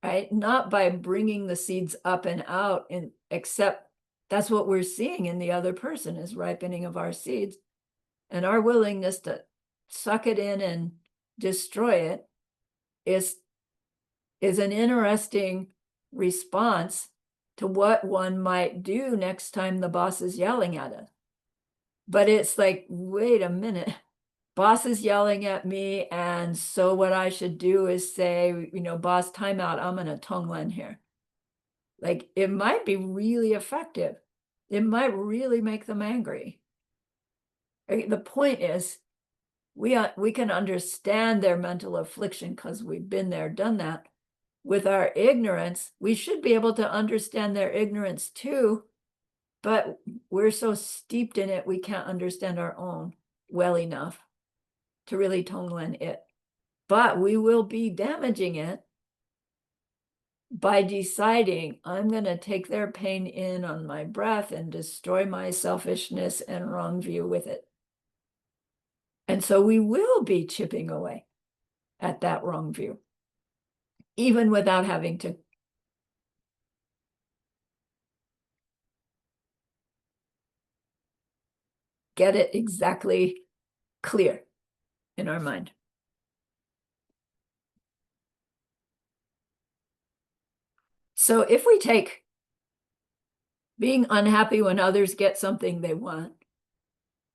right? Not by bringing the seeds up and out, and except that's what we're seeing in the other person is ripening of our seeds, and our willingness to suck it in and destroy it is an interesting response to what one might do next time the boss is yelling at us. But it's like, wait a minute, boss is yelling at me, and so what I should do is say, boss, timeout, I'm going to TongLen here. Like, it might be really effective. It might really make them angry. The point is, we can understand their mental affliction because we've been there, done that. With our ignorance, we should be able to understand their ignorance too, but we're so steeped in it, we can't understand our own well enough to really TongLen it. But we will be damaging it by deciding I'm going to take their pain in on my breath and destroy my selfishness and wrong view with it. And so we will be chipping away at that wrong view, even without having to get it exactly clear in our mind. So if we take being unhappy when others get something they want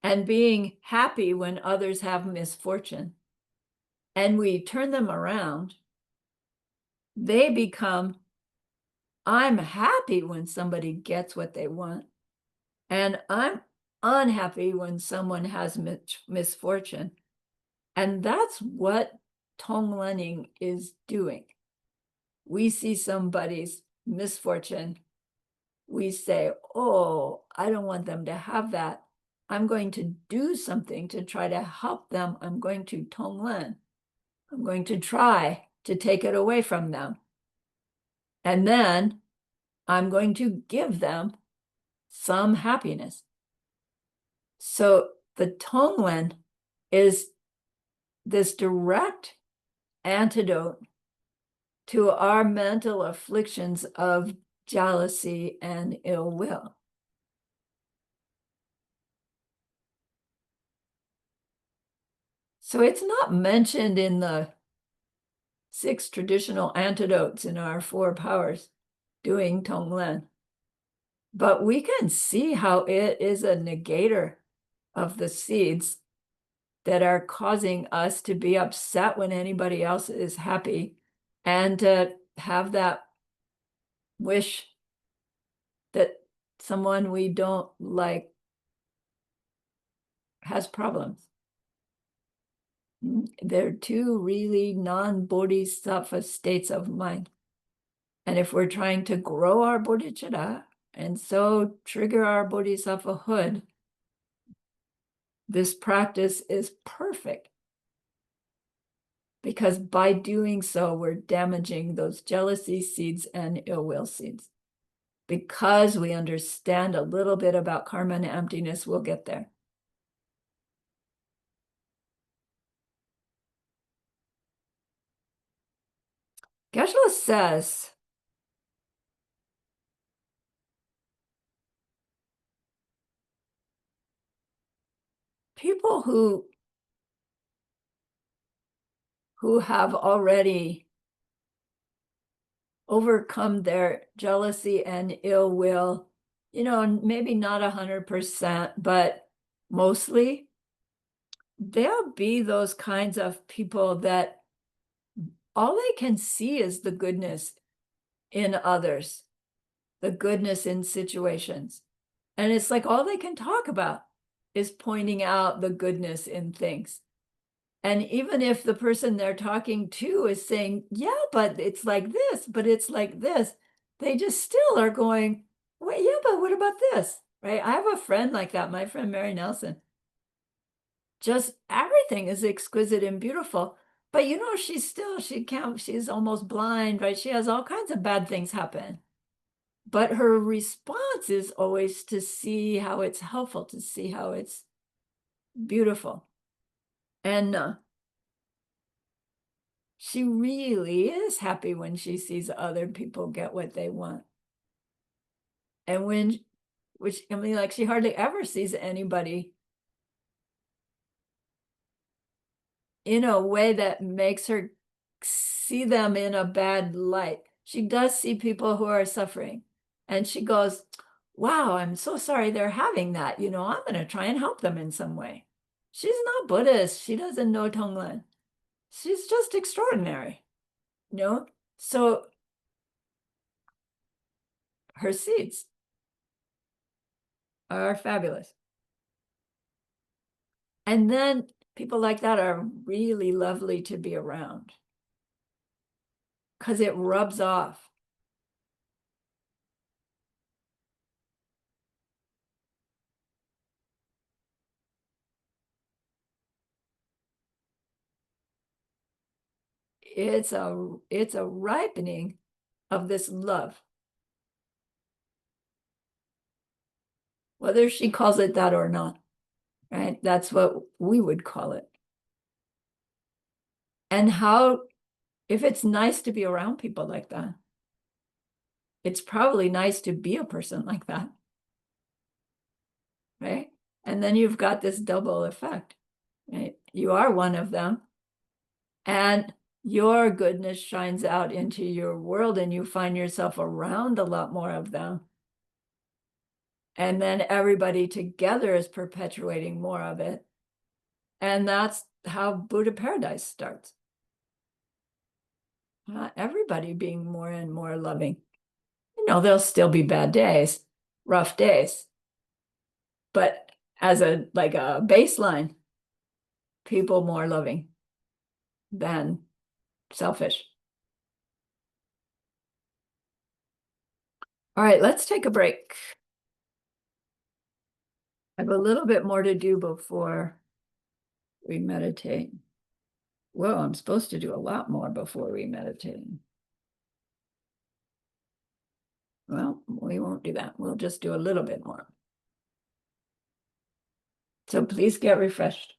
and being happy when others have misfortune, and we turn them around, they become, I'm happy when somebody gets what they want, and I'm unhappy when someone has misfortune. And that's what TongLening is doing. We see somebody's misfortune, we say, oh, I don't want them to have that. I'm going to do something to try to help them. I'm going to TongLen. I'm going to try to take it away from them. And then I'm going to give them some happiness. So the TongLen is this direct antidote to our mental afflictions of jealousy and ill will. So it's not mentioned in the 6 traditional antidotes in our 4 powers doing TongLen, but we can see how it is a negator of the seeds that are causing us to be upset when anybody else is happy and to have that wish that someone we don't like has problems. They're 2 really non-bodhisattva states of mind. And if we're trying to grow our bodhicitta and so trigger our bodhisattvahood, this practice is perfect. Because by doing so, we're damaging those jealousy seeds and ill will seeds. Because we understand a little bit about karma and emptiness, we'll get there. Geshe says, people who have already overcome their jealousy and ill will, maybe not 100%, but mostly, they'll be those kinds of people that all they can see is the goodness in others, the goodness in situations. And it's like all they can talk about is pointing out the goodness in things. And even if the person they're talking to is saying, yeah, but it's like this, but it's like this, they just still are going, well, yeah, but what about this? Right? I have a friend like that, my friend Mary Nelson. Just everything is exquisite and beautiful. But she's almost blind, right? She has all kinds of bad things happen. But her response is always to see how it's helpful, to see how it's beautiful. And she really is happy when she sees other people get what they want. And like she hardly ever sees anybody in a way that makes her see them in a bad light. She does see people who are suffering. And she goes, wow, I'm so sorry they're having that. I'm going to try and help them in some way. She's not Buddhist. She doesn't know TongLen. She's just extraordinary, you know? So her seeds are fabulous. And then people like that are really lovely to be around because it rubs off. It's a ripening of this love, whether she calls it that or not, right? That's what we would call it. And if it's nice to be around people like that, it's probably nice to be a person like that, right? And then you've got this double effect, right? You are one of them, and your goodness shines out into your world, and you find yourself around a lot more of them. And then everybody together is perpetuating more of it. And that's how Buddha paradise starts. Everybody being more and more loving. There'll still be bad days, rough days, but as a baseline, people more loving than selfish. All right, let's take a break. I have a little bit more to do before we meditate. Well, I'm supposed to do a lot more before we meditate. Well, we won't do that. We'll just do a little bit more. So please get refreshed.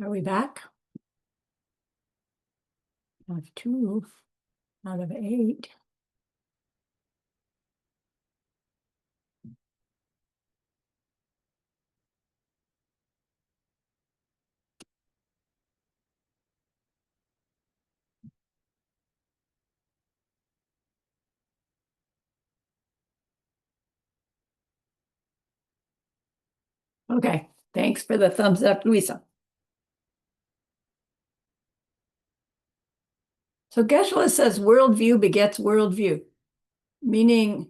Are we back? I have 2 out of 8. Okay, thanks for the thumbs up, Louisa. So Geshe-la says worldview begets worldview, meaning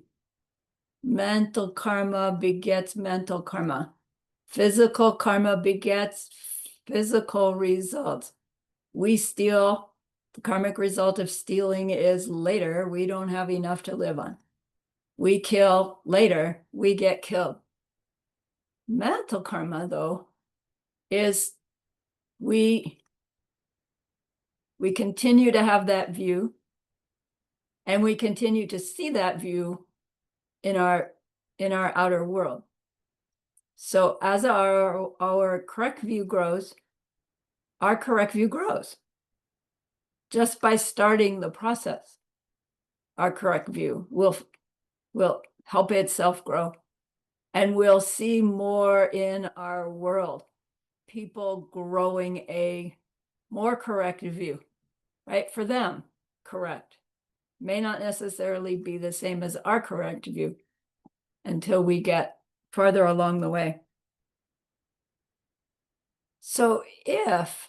mental karma begets mental karma. Physical karma begets physical results. We steal, the karmic result of stealing is later, we don't have enough to live on. We kill later, we get killed. Mental karma, though, is we continue to have that view, and we continue to see that view in our outer world. So as our correct view grows, our correct view grows. Just by starting the process, our correct view will help itself grow, and we'll see more in our world, people growing a more correct view, right? For them, correct. May not necessarily be the same as our correct view until we get farther along the way. So if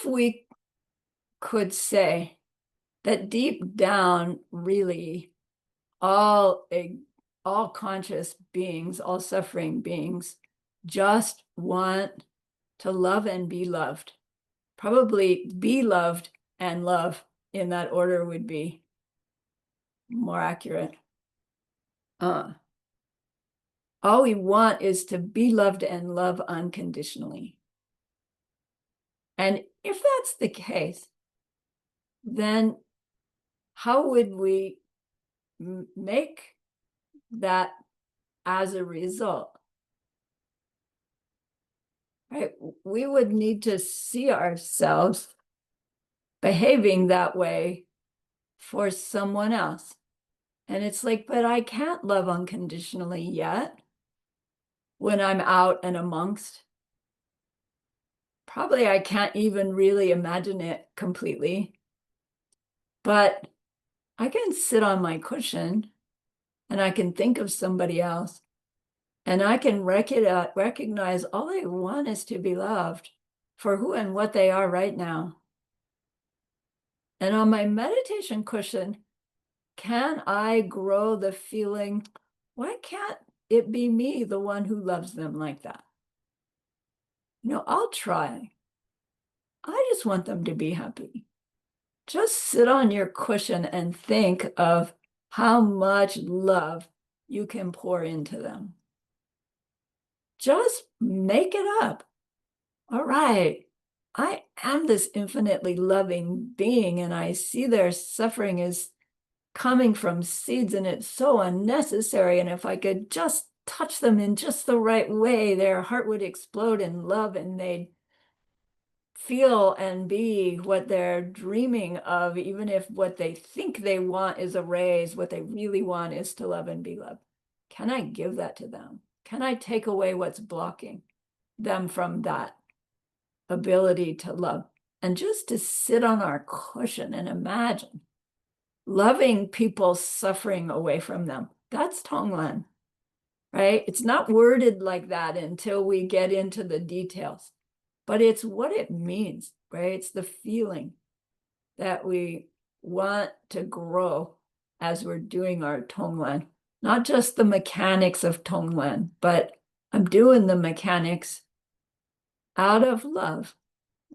we could say that deep down, really, all conscious beings, all suffering beings, just want to love and be loved. Probably be loved and love, in that order, would be more accurate. All we want is to be loved and love unconditionally. And if that's the case, then how would we make that as a result? Right? We would need to see ourselves behaving that way for someone else. And it's like, but I can't love unconditionally yet when I'm out and amongst. Probably I can't even really imagine it completely. But I can sit on my cushion and I can think of somebody else, and I can recognize all they want is to be loved for who and what they are right now. And on my meditation cushion, can I grow the feeling, why can't it be me, the one who loves them like that? I'll try. I just want them to be happy. Just sit on your cushion and think of how much love you can pour into them. Just make it up. All right, I am this infinitely loving being, and I see their suffering is coming from seeds, and it's so unnecessary. And if I could just touch them in just the right way, their heart would explode in love, and they'd feel and be what they're dreaming of, even if what they think they want is a raise, what they really want is to love and be loved. Can I give that to them? Can I take away what's blocking them from that ability to love? And just to sit on our cushion and imagine loving people's suffering away from them. That's TongLen, right? It's not worded like that until we get into the details, but it's what it means, right? It's the feeling that we want to grow as we're doing our TongLen. Not just the mechanics of TongLen, but I'm doing the mechanics out of love,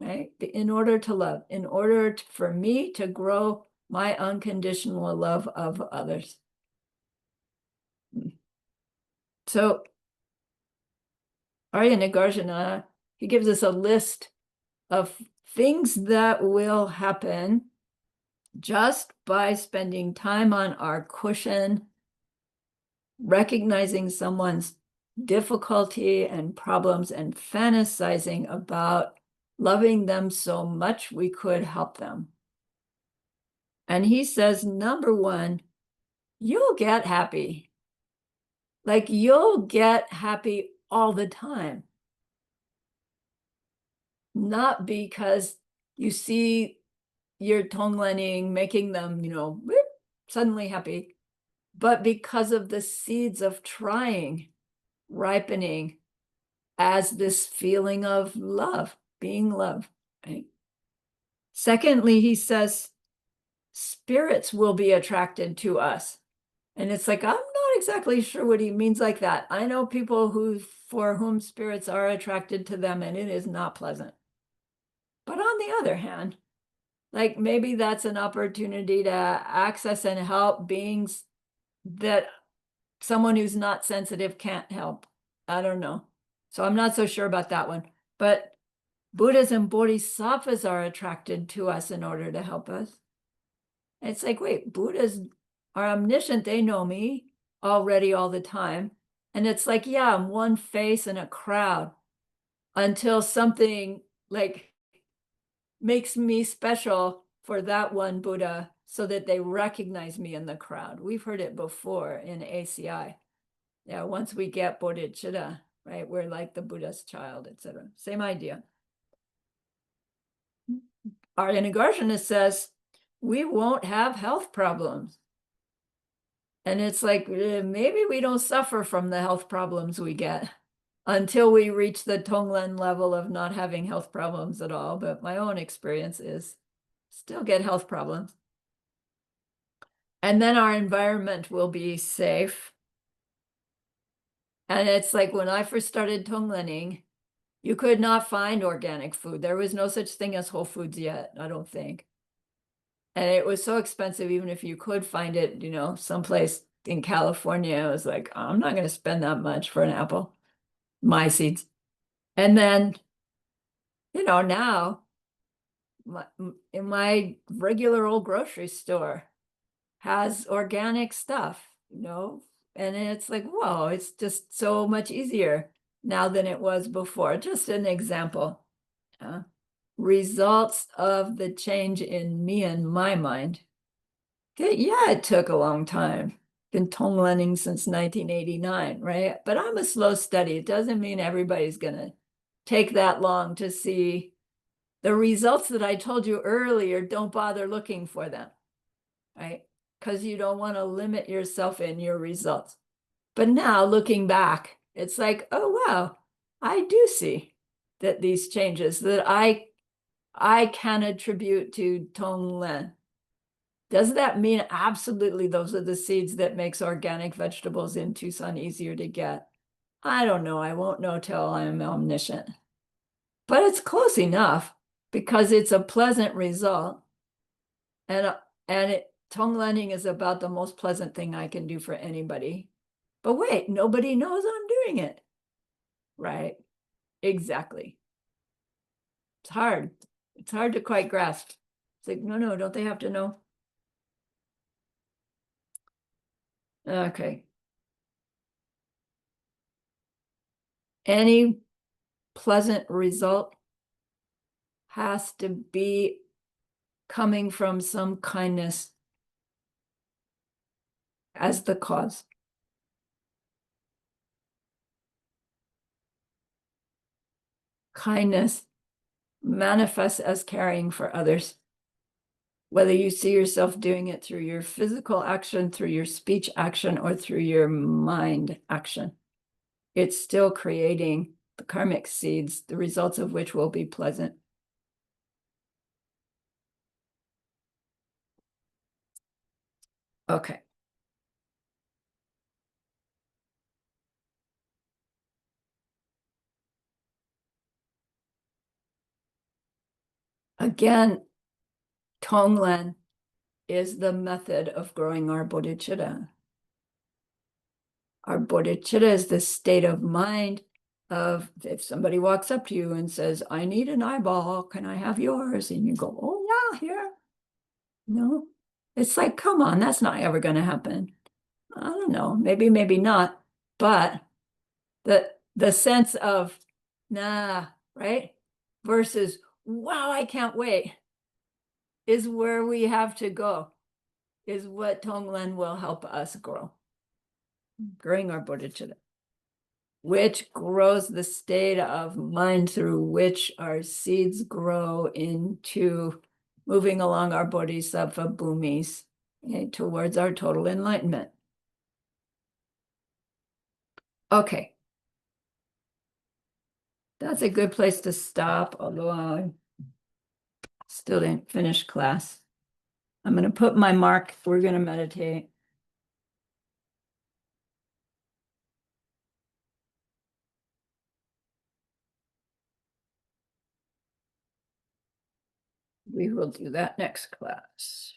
right? In order to love, in order for me to grow my unconditional love of others. So Arya Nagarjuna, he gives us a list of things that will happen just by spending time on our cushion, recognizing someone's difficulty and problems and fantasizing about loving them so much we could help them. And he says, number one, you'll get happy. Like you'll get happy all the time. Not because you see your TongLening making them, whoop, suddenly happy, but because of the seeds of trying ripening as this feeling of love, being love. Right? Secondly, he says, spirits will be attracted to us. And it's like, I'm not exactly sure what he means like that. I know people for whom spirits are attracted to them, and it is not pleasant. But on the other hand, like maybe that's an opportunity to access and help beings that someone who's not sensitive can't help. I don't know. So I'm not so sure about that one. But Buddhas and Bodhisattvas are attracted to us in order to help us. It's like, wait, Buddhas are omniscient. They know me already all the time. And it's like, yeah, I'm one face in a crowd until something like makes me special for that one Buddha so that they recognize me in the crowd. We've heard it before in ACI. Yeah, once we get bodhicitta, right, we're like the Buddha's child, etc. Same idea. Our Inagarshana says we won't have health problems. And it's like, maybe we don't suffer from the health problems we get until we reach the TongLen level of not having health problems at all. But my own experience is still get health problems. And then our environment will be safe. And it's like when I first started TongLening, you could not find organic food. There was no such thing as Whole Foods yet, I don't think. And it was so expensive, even if you could find it, someplace in California, it was like, I'm not going to spend that much for an apple, my seeds. And then, now in my regular old grocery store has organic stuff, and it's like, whoa, it's just so much easier now than it was before. Just an example. Results of the change in me and my mind. Yeah, it took a long time. Been TongLening since 1989, right? But I'm a slow study. It doesn't mean everybody's going to take that long to see the results that I told you earlier. Don't bother looking for them, right? Because you don't want to limit yourself in your results. But now looking back, it's like, oh, wow, I do see that these changes that I can attribute to TongLen. Does that mean absolutely those are the seeds that makes organic vegetables in Tucson easier to get? I don't know. I won't know till I'm omniscient. But it's close enough because it's a pleasant result. And TongLening is about the most pleasant thing I can do for anybody. But wait, nobody knows I'm doing it. Right? Exactly. It's hard. It's hard to quite grasp. It's like, no, don't they have to know? Okay. Any pleasant result has to be coming from some kindness as the cause. Kindness manifests as caring for others. Whether you see yourself doing it through your physical action, through your speech action, or through your mind action, it's still creating the karmic seeds, the results of which will be pleasant. Okay. Again, TongLen is the method of growing our bodhicitta. Our bodhicitta is the state of mind of if somebody walks up to you and says, I need an eyeball, can I have yours? And you go, oh yeah, here. No, it's like, come on, that's not ever going to happen. I don't know, maybe not. But the sense of, nah, right? Versus, wow, I can't wait, is where we have to go, is what TongLen will help us grow. Growing our bodhicitta, which grows the state of mind through which our seeds grow into moving along our bodhisattva bhumis, okay, towards our total enlightenment. Okay. That's a good place to stop, although I still didn't finish class. I'm going to put my mark. We're going to meditate. We will do that next class.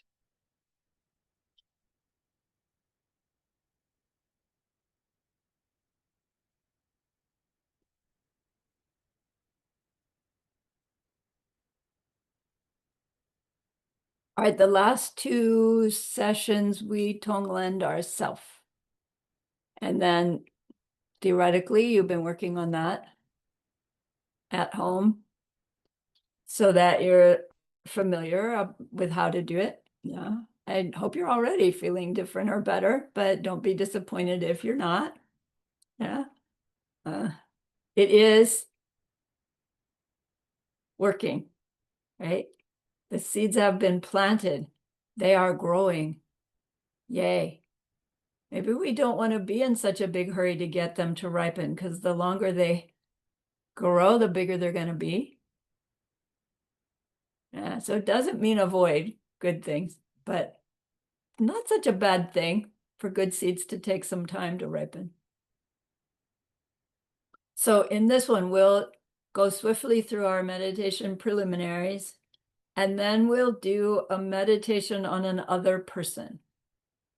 All right, the last two sessions, we TongLened ourselves. And then theoretically, you've been working on that at home so that you're familiar with how to do it. Yeah, I hope you're already feeling different or better, but don't be disappointed if you're not. Yeah, it is working, right? The seeds have been planted. They are growing. Yay. Maybe we don't want to be in such a big hurry to get them to ripen, because the longer they grow, the bigger they're going to be. Yeah, so it doesn't mean avoid good things, but not such a bad thing for good seeds to take some time to ripen. So in this one, we'll go swiftly through our meditation preliminaries, and then we'll do a meditation on an other person.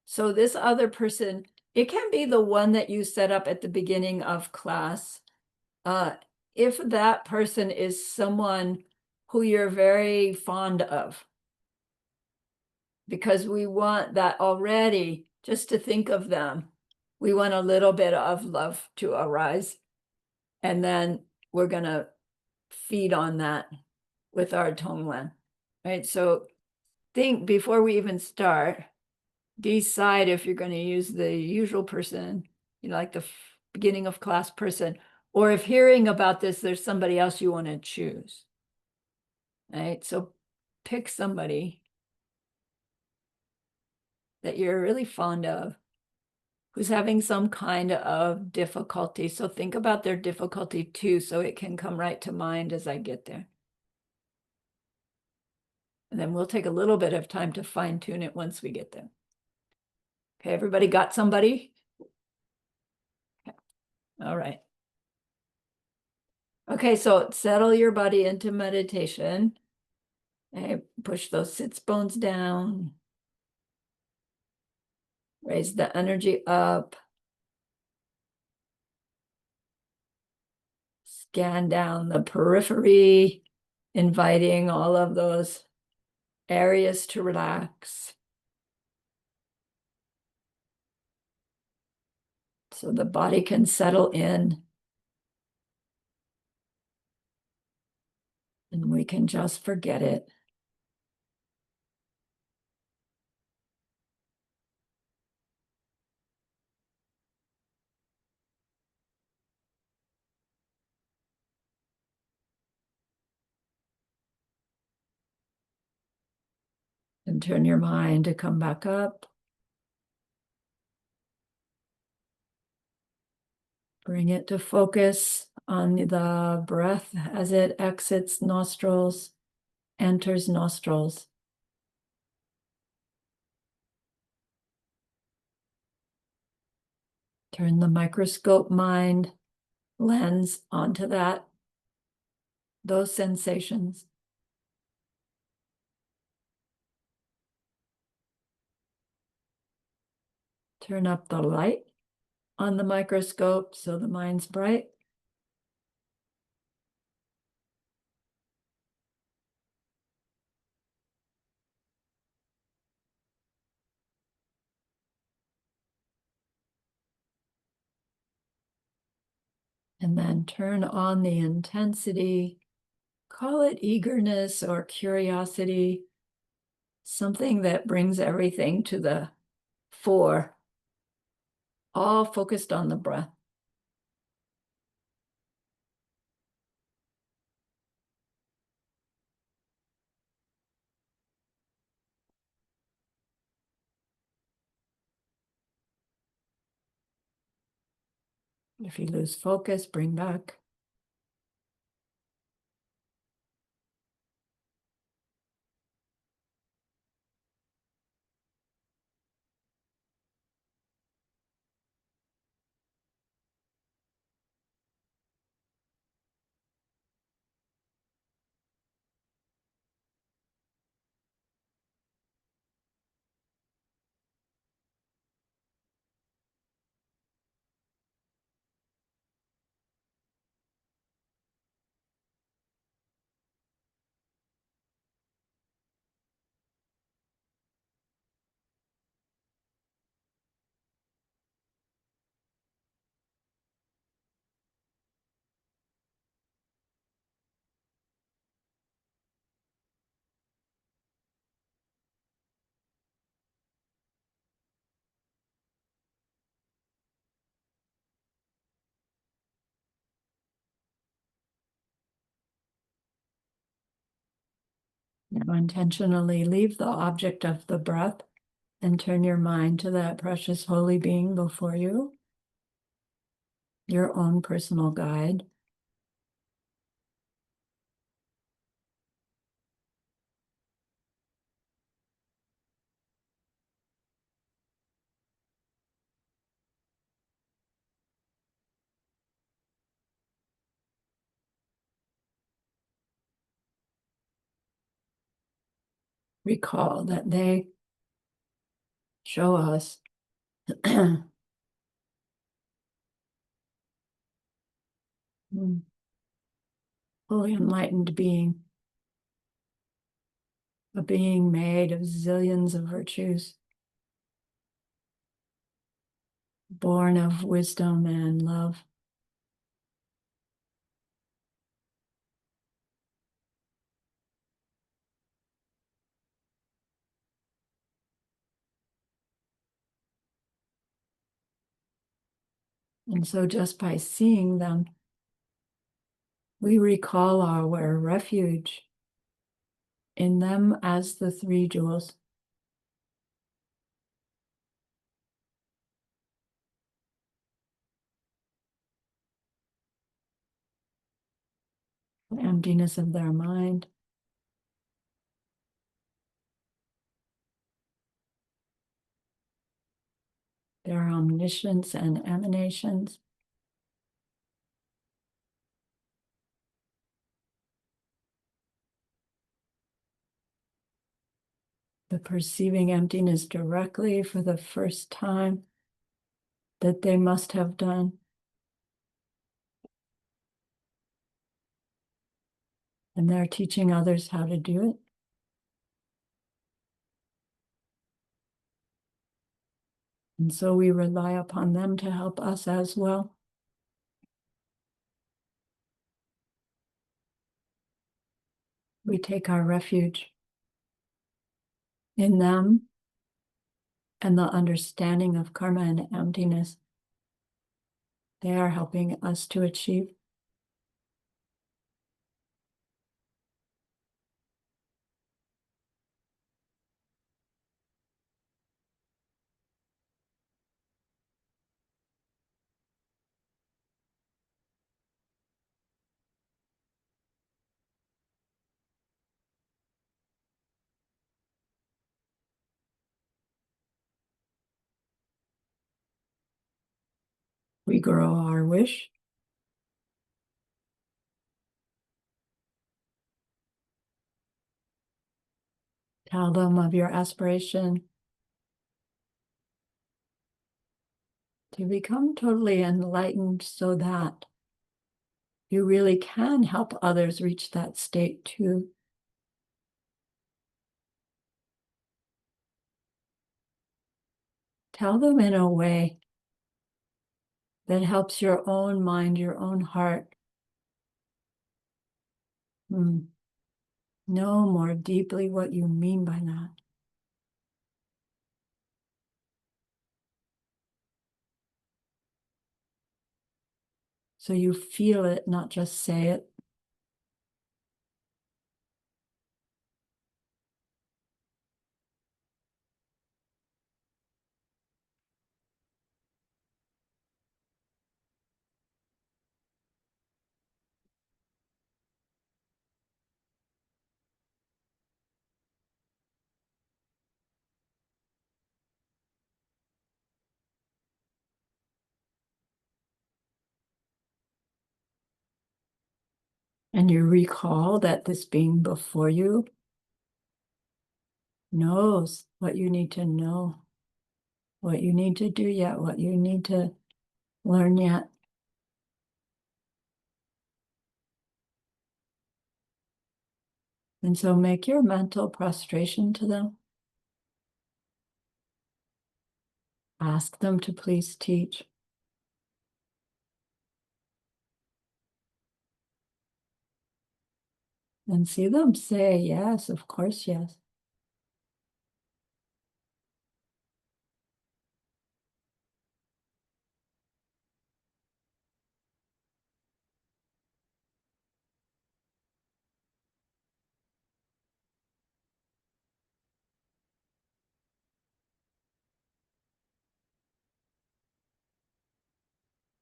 So this other person, it can be the one that you set up at the beginning of class. If that person is someone who you're very fond of, because we want that already, just to think of them, we want a little bit of love to arise. And then we're going to feed on that with our TongLen, right? So think before we even start, decide if you're going to use the usual person, like the beginning of class person, or if hearing about this, there's somebody else you want to choose, right? So pick somebody that you're really fond of, who's having some kind of difficulty. So think about their difficulty too, so it can come right to mind as I get there. And then we'll take a little bit of time to fine tune it once we get there. Okay, everybody got somebody? Okay. All right. Okay, so settle your body into meditation. Okay, push those sits bones down. Raise the energy up. Scan down the periphery, inviting all of those areas to relax. So the body can settle in. And we can just forget it. And turn your mind to come back up. Bring it to focus on the breath as it exits nostrils, enters nostrils. Turn the microscope mind lens onto those sensations. Turn up the light on the microscope so the mind's bright. And then turn on the intensity, call it eagerness or curiosity, something that brings everything to the fore, all focused on the breath. If you lose focus, bring back. Now intentionally leave the object of the breath and turn your mind to that precious holy being before you, your own personal guide. Recall that they show us fully enlightened being, a being made of zillions of virtues, born of wisdom and love. And so just by seeing them, we recall our refuge in them as the three jewels. The emptiness of their mind, their omniscience and emanations, the perceiving emptiness directly for the first time that they must have done. And they're teaching others how to do it. And so we rely upon them to help us as well. We take our refuge in them and the understanding of karma and emptiness they are helping us to achieve. We grow our wish. Tell them of your aspiration to become totally enlightened so that you really can help others reach that state too. Tell them in a way that helps your own mind, your own heart know more deeply what you mean by that. So you feel it, not just say it. And you recall that this being before you knows what you need to know, what you need to do yet, what you need to learn yet. And so make your mental prostration to them. Ask them to please teach. And see them say, yes, of course, yes.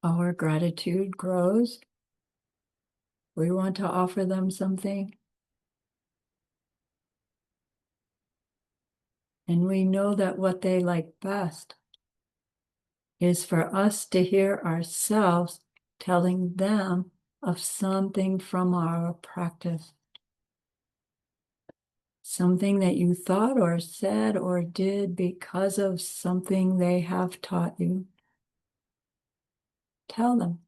Our gratitude grows. We want to offer them something. And we know that what they like best is for us to hear ourselves telling them of something from our practice. Something that you thought or said or did because of something they have taught you. Tell them.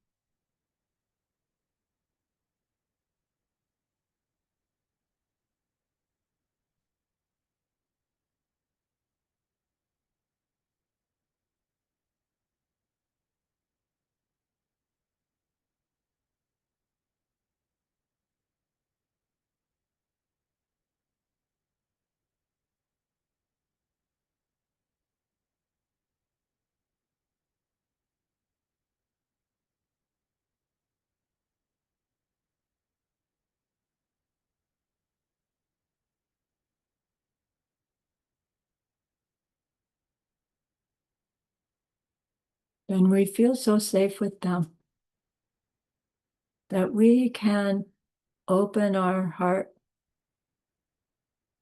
And we feel so safe with them that we can open our heart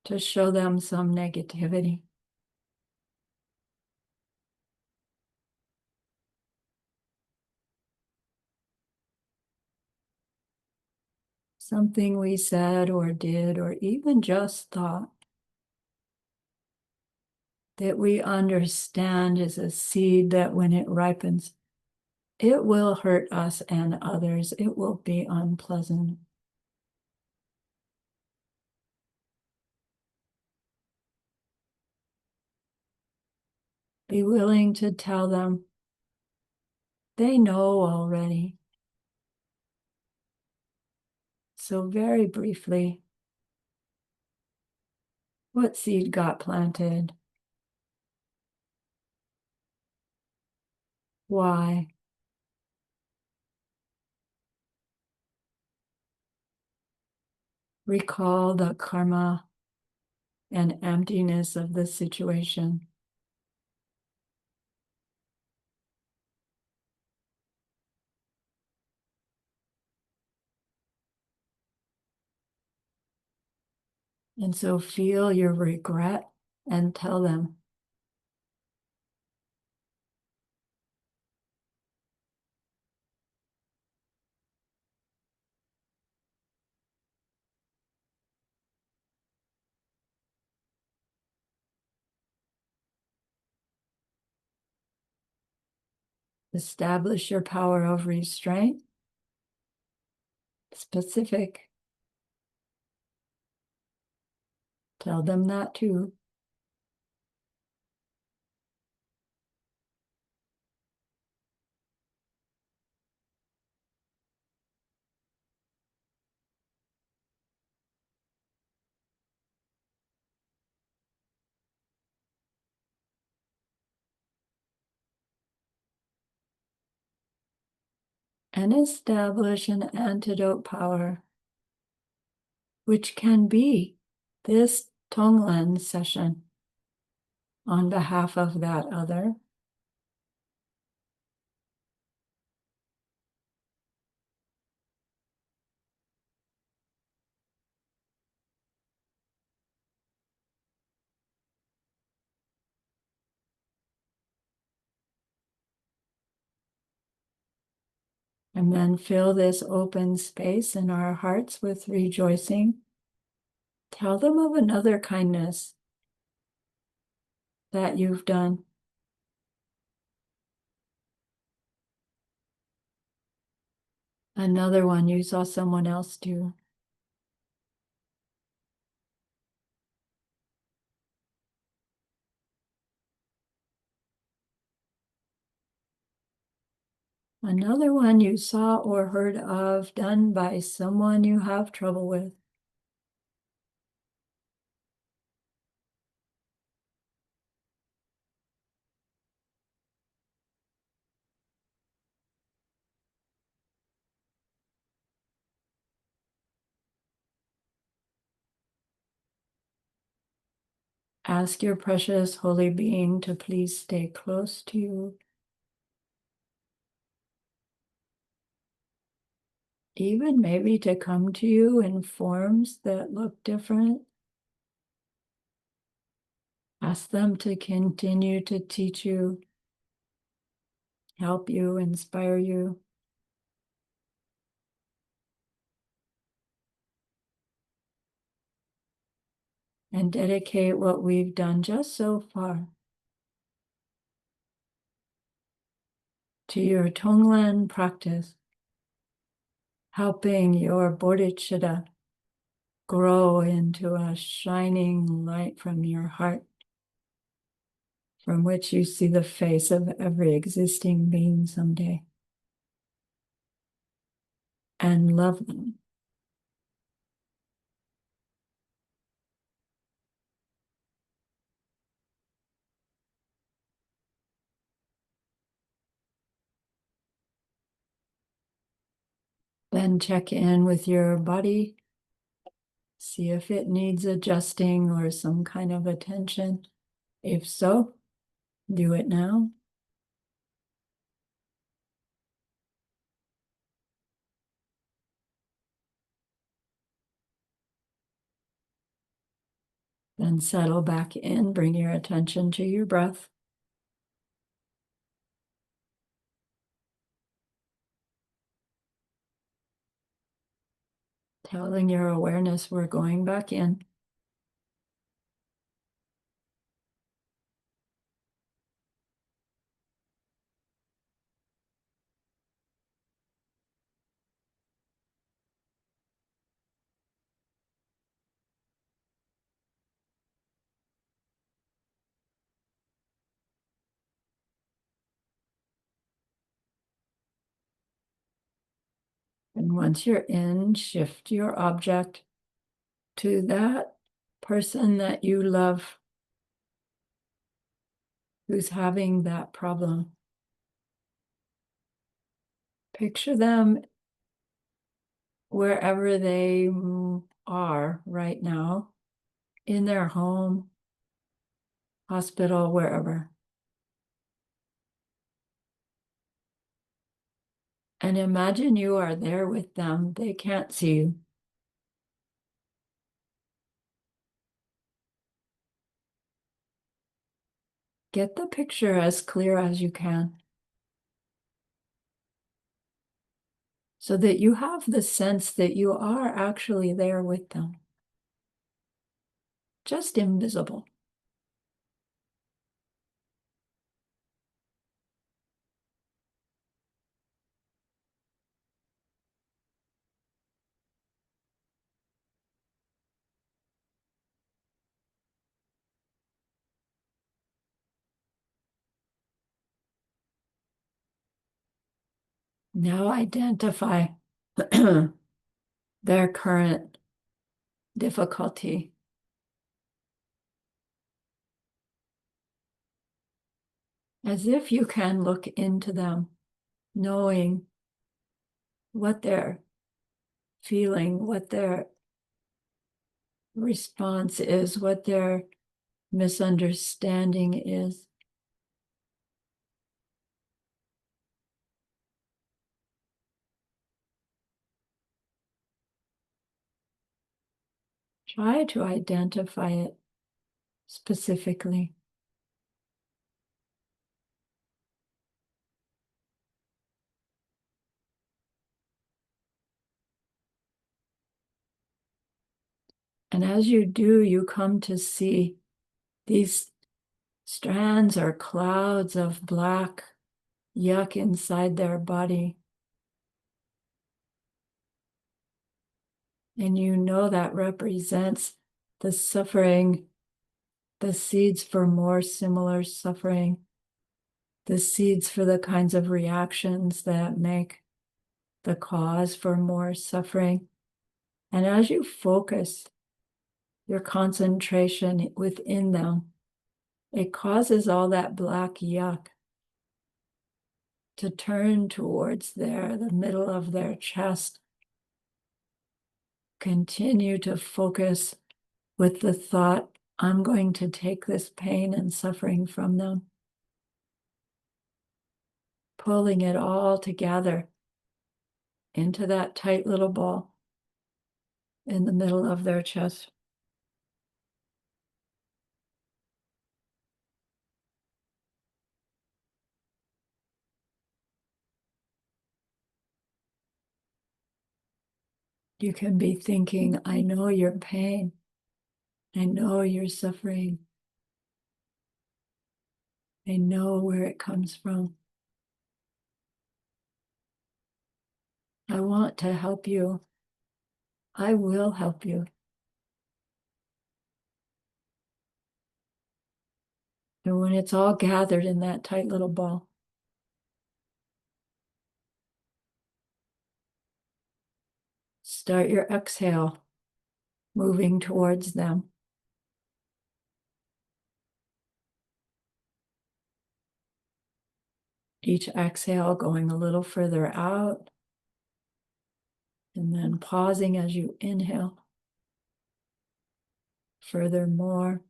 to show them some negativity. Something we said or did or even just thought that we understand is a seed that when it ripens, it will hurt us and others. It will be unpleasant. Be willing to tell them they know already. So very briefly, what seed got planted? Why? Recall the karma and emptiness of the situation. And so feel your regret and tell them, establish your power of restraint. Specific. Tell them that too. and establish an antidote power, which can be this TongLen session on behalf of that other. And then fill this open space in our hearts with rejoicing. Tell them of another kindness that you've done. Another one you saw someone else do. Another one you saw or heard of done by someone you have trouble with. Ask your precious holy being to please stay close to you. Even maybe to come to you in forms that look different. Ask them to continue to teach you, help you, inspire you. And dedicate what we've done just so far to your TongLen practice, helping your bodhicitta grow into a shining light from your heart, from which you see the face of every existing being someday, and love them. Then check in with your body, see if it needs adjusting or some kind of attention. If so, do it now. Then settle back in, bring your attention to your breath. Telling your awareness we're going back in. And once you're in, shift your object to that person that you love who's having that problem. Picture them wherever they are right now, in their home, hospital, wherever. And imagine you are there with them. They can't see you. Get the picture as clear as you can, so that you have the sense that you are actually there with them, just invisible. Now identify their current difficulty. As if you can look into them, knowing what they're feeling, what their response is, what their misunderstanding is. Try to identify it specifically. And as you do, you come to see these strands or clouds of black yuck inside their body. And you know that represents the suffering, the seeds for more similar suffering, the seeds for the kinds of reactions that make the cause for more suffering. And as you focus your concentration within them, it causes all that black yuck to turn towards the middle of their chest. Continue to focus with the thought, I'm going to take this pain and suffering from them. Pulling it all together into that tight little ball in the middle of their chest. You can be thinking, I know your pain. I know your suffering. I know where it comes from. I want to help you. I will help you. And when it's all gathered in that tight little ball, start your exhale, moving towards them. Each exhale going a little further out, and then pausing as you inhale. Furthermore,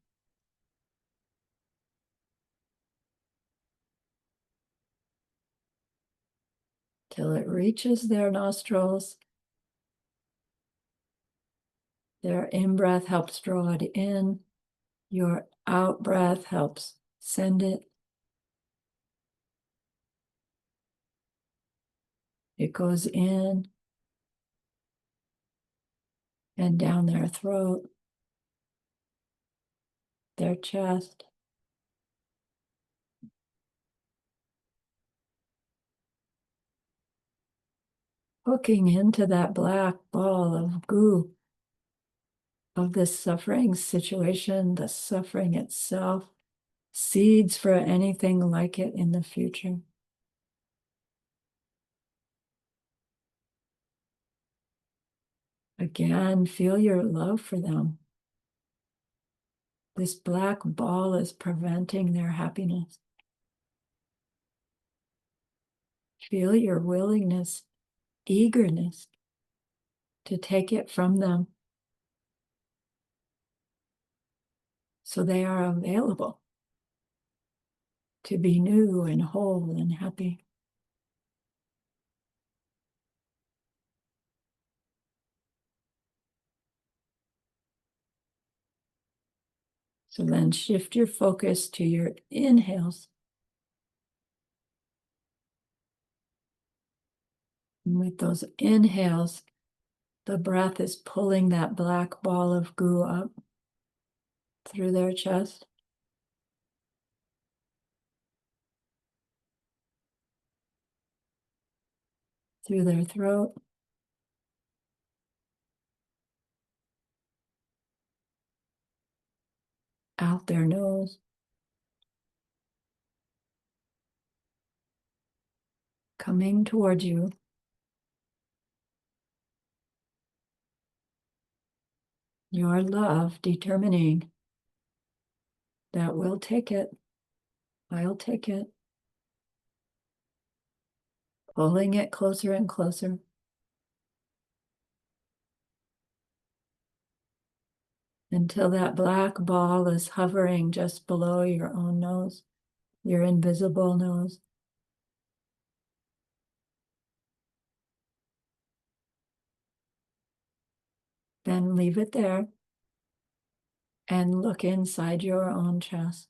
till it reaches their nostrils. Their in-breath helps draw it in. Your out-breath helps send it. It goes in and down their throat, their chest. Hooking into that black ball of goo of this suffering situation, the suffering itself, seeds for anything like it in the future. Again, feel your love for them. This black ball is preventing their happiness. Feel your willingness, eagerness to take it from them so they are available to be new and whole and happy. So then shift your focus to your inhales. And with those inhales, the breath is pulling that black ball of goo up through their chest. Through their throat. Out their nose. Coming towards you. Your love determining that we'll take it. I'll take it. Pulling it closer and closer. until that black ball is hovering just below your own nose, your invisible nose. Then leave it there and look inside your own chest.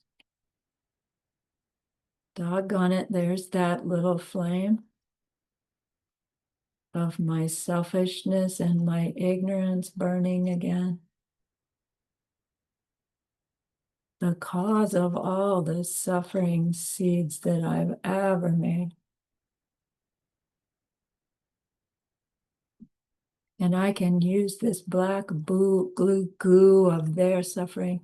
Doggone it, there's that little flame of my selfishness and my ignorance burning again. The cause of all the suffering seeds that I've ever made. And I can use this black glue goo of their suffering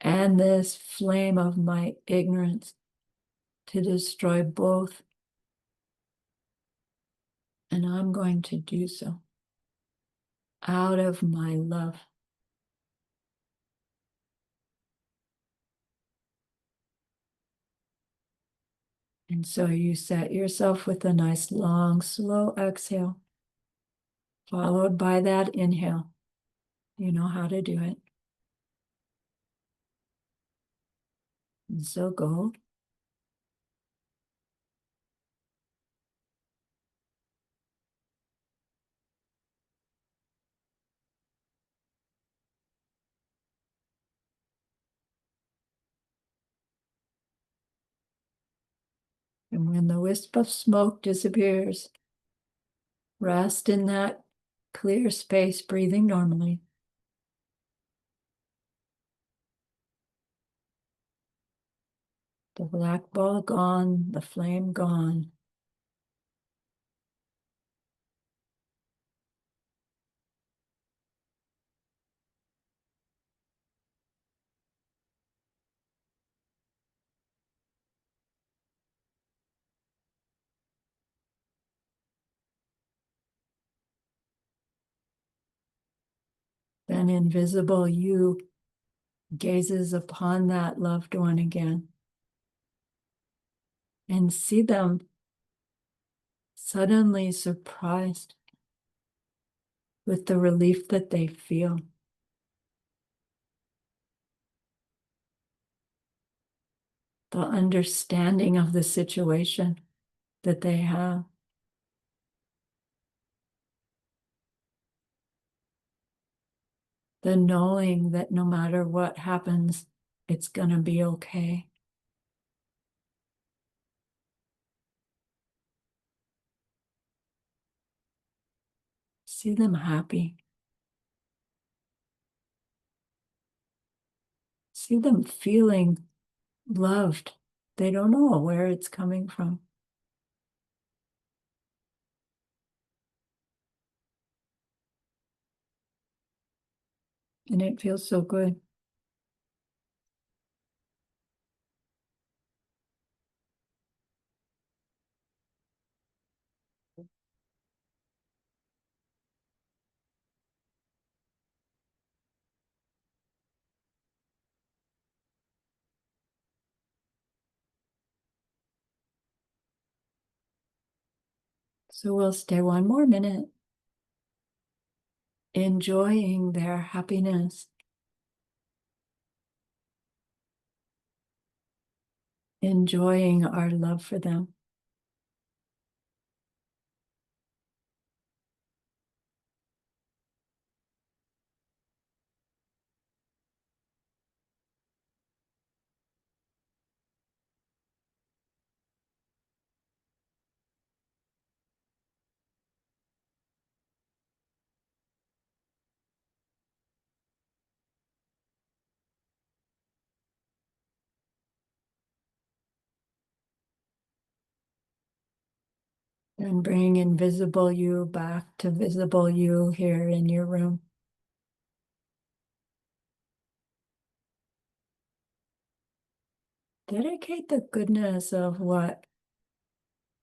and this flame of my ignorance to destroy both. And I'm going to do so out of my love. And so you set yourself with a nice long, slow exhale, followed by that inhale. You know how to do it. And so go. And when the wisp of smoke disappears, rest in that clear space, breathing normally. The black ball gone, the flame gone. Then invisible you gazes upon that loved one again and see them suddenly surprised with the relief that they feel. The understanding of the situation that they have. The knowing that no matter what happens, it's going to be okay. See them happy. See them feeling loved. They don't know where it's coming from. And it feels so good. So we'll stay one more minute, enjoying their happiness, enjoying our love for them. And bring invisible you back to visible you here in your room. Dedicate the goodness of what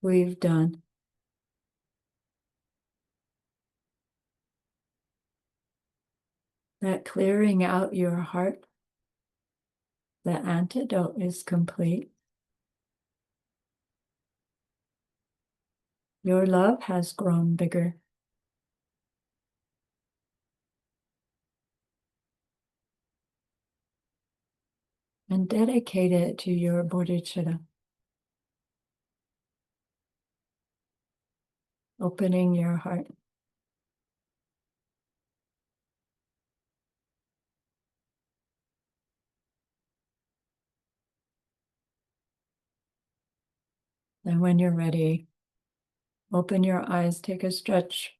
we've done. That clearing out your heart, the antidote is complete. Your love has grown bigger. dedicate it to your bodhicitta. Opening your heart. And when you're ready, open your eyes, take a stretch.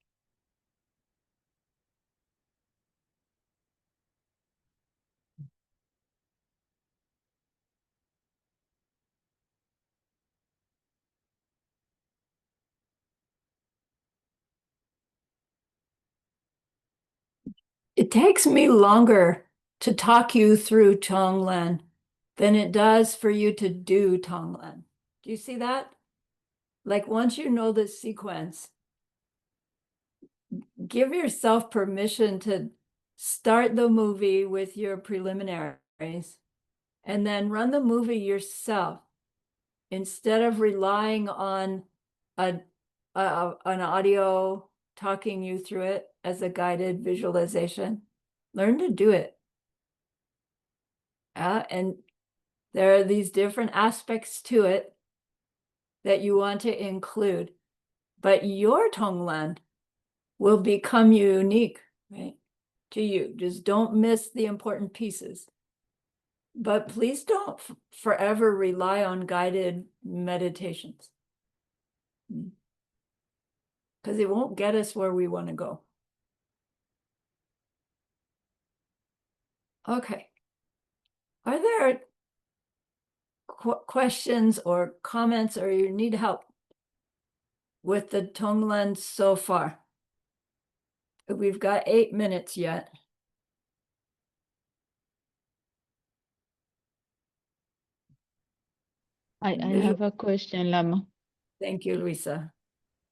It takes me longer to talk you through TongLen than it does for you to do TongLen. Do you see that? Like once you know the sequence, give yourself permission to start the movie with your preliminaries and then run the movie yourself instead of relying on an audio talking you through it as a guided visualization. Learn to do it. And there are these different aspects to it that you want to include, but your TongLen will become unique, right, to you. Just don't miss the important pieces. But please don't forever rely on guided meditations, because it won't get us where we want to go. Okay. Are there questions or comments, or you need help with the TongLen so far? We've got 8 minutes yet. I have a question, Lama. Thank you, Luisa.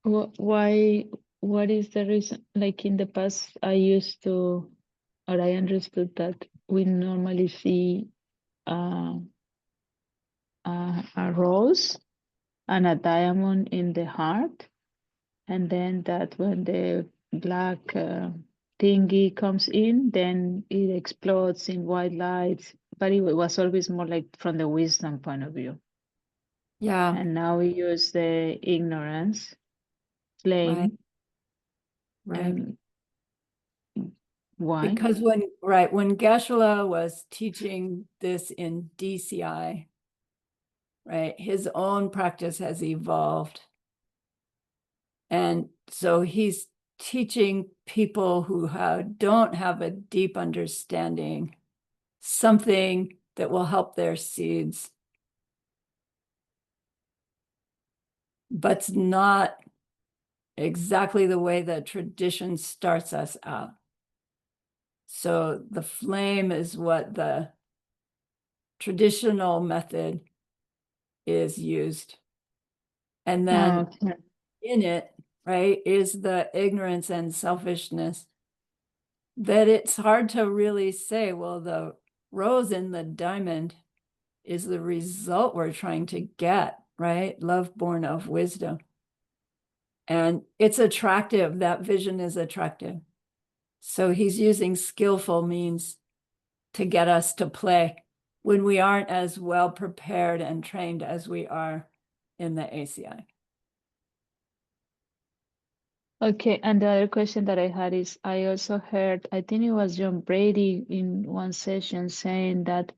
Why, what is the reason? Like in the past, I used to, or I understood that we normally see uh, a rose and a diamond in the heart, and then that when the black thingy comes in, then it explodes in white lights. But it was always more like from the wisdom point of view. Yeah, And now we use the ignorance, right, flame. right. Why? Because when Geshe-la was teaching this in DCI, right, his own practice has evolved. And so he's teaching people who don't have a deep understanding something that will help their seeds, but it's not exactly the way that tradition starts us out. So the flame is what the traditional method is used. And then Okay. in it, right, is the ignorance and selfishness that it's hard to really say, well, the rose in the diamond is the result we're trying to get, right? Love born of wisdom. And it's attractive. That vision is attractive. So he's using skillful means to get us to play when we aren't as well prepared and trained as we are in the ACI. Okay, and the other question that I had is I also heard, I think it was John Brady in one session saying that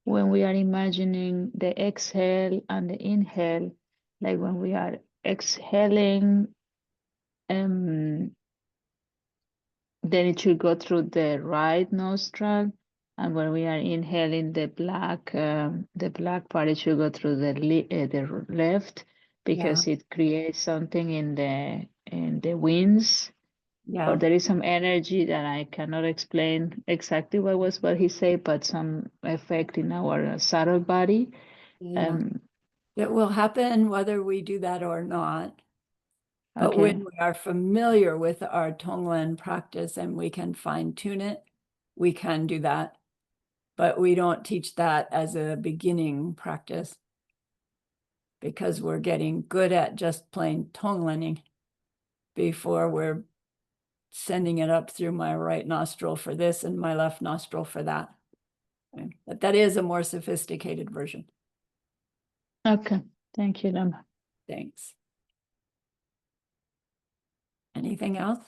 when we are imagining the exhale and the inhale, like when we are exhaling, then it should go through the right nostril, and when we are inhaling the black part, it should go through the left Yeah, because it creates something in the winds, or yeah, there is some energy that I cannot explain exactly what he said, but some effect in our subtle body. yeah. Um, It will happen whether we do that or not. But when okay. we are familiar with our TongLen practice and we can fine tune it, we can do that. But we don't teach that as a beginning practice because we're getting good at just plain TongLening before we're sending it up through my right nostril for this and my left nostril for that. Okay. But that is a more sophisticated version. Okay, thank you, Lama. Thanks. Anything else?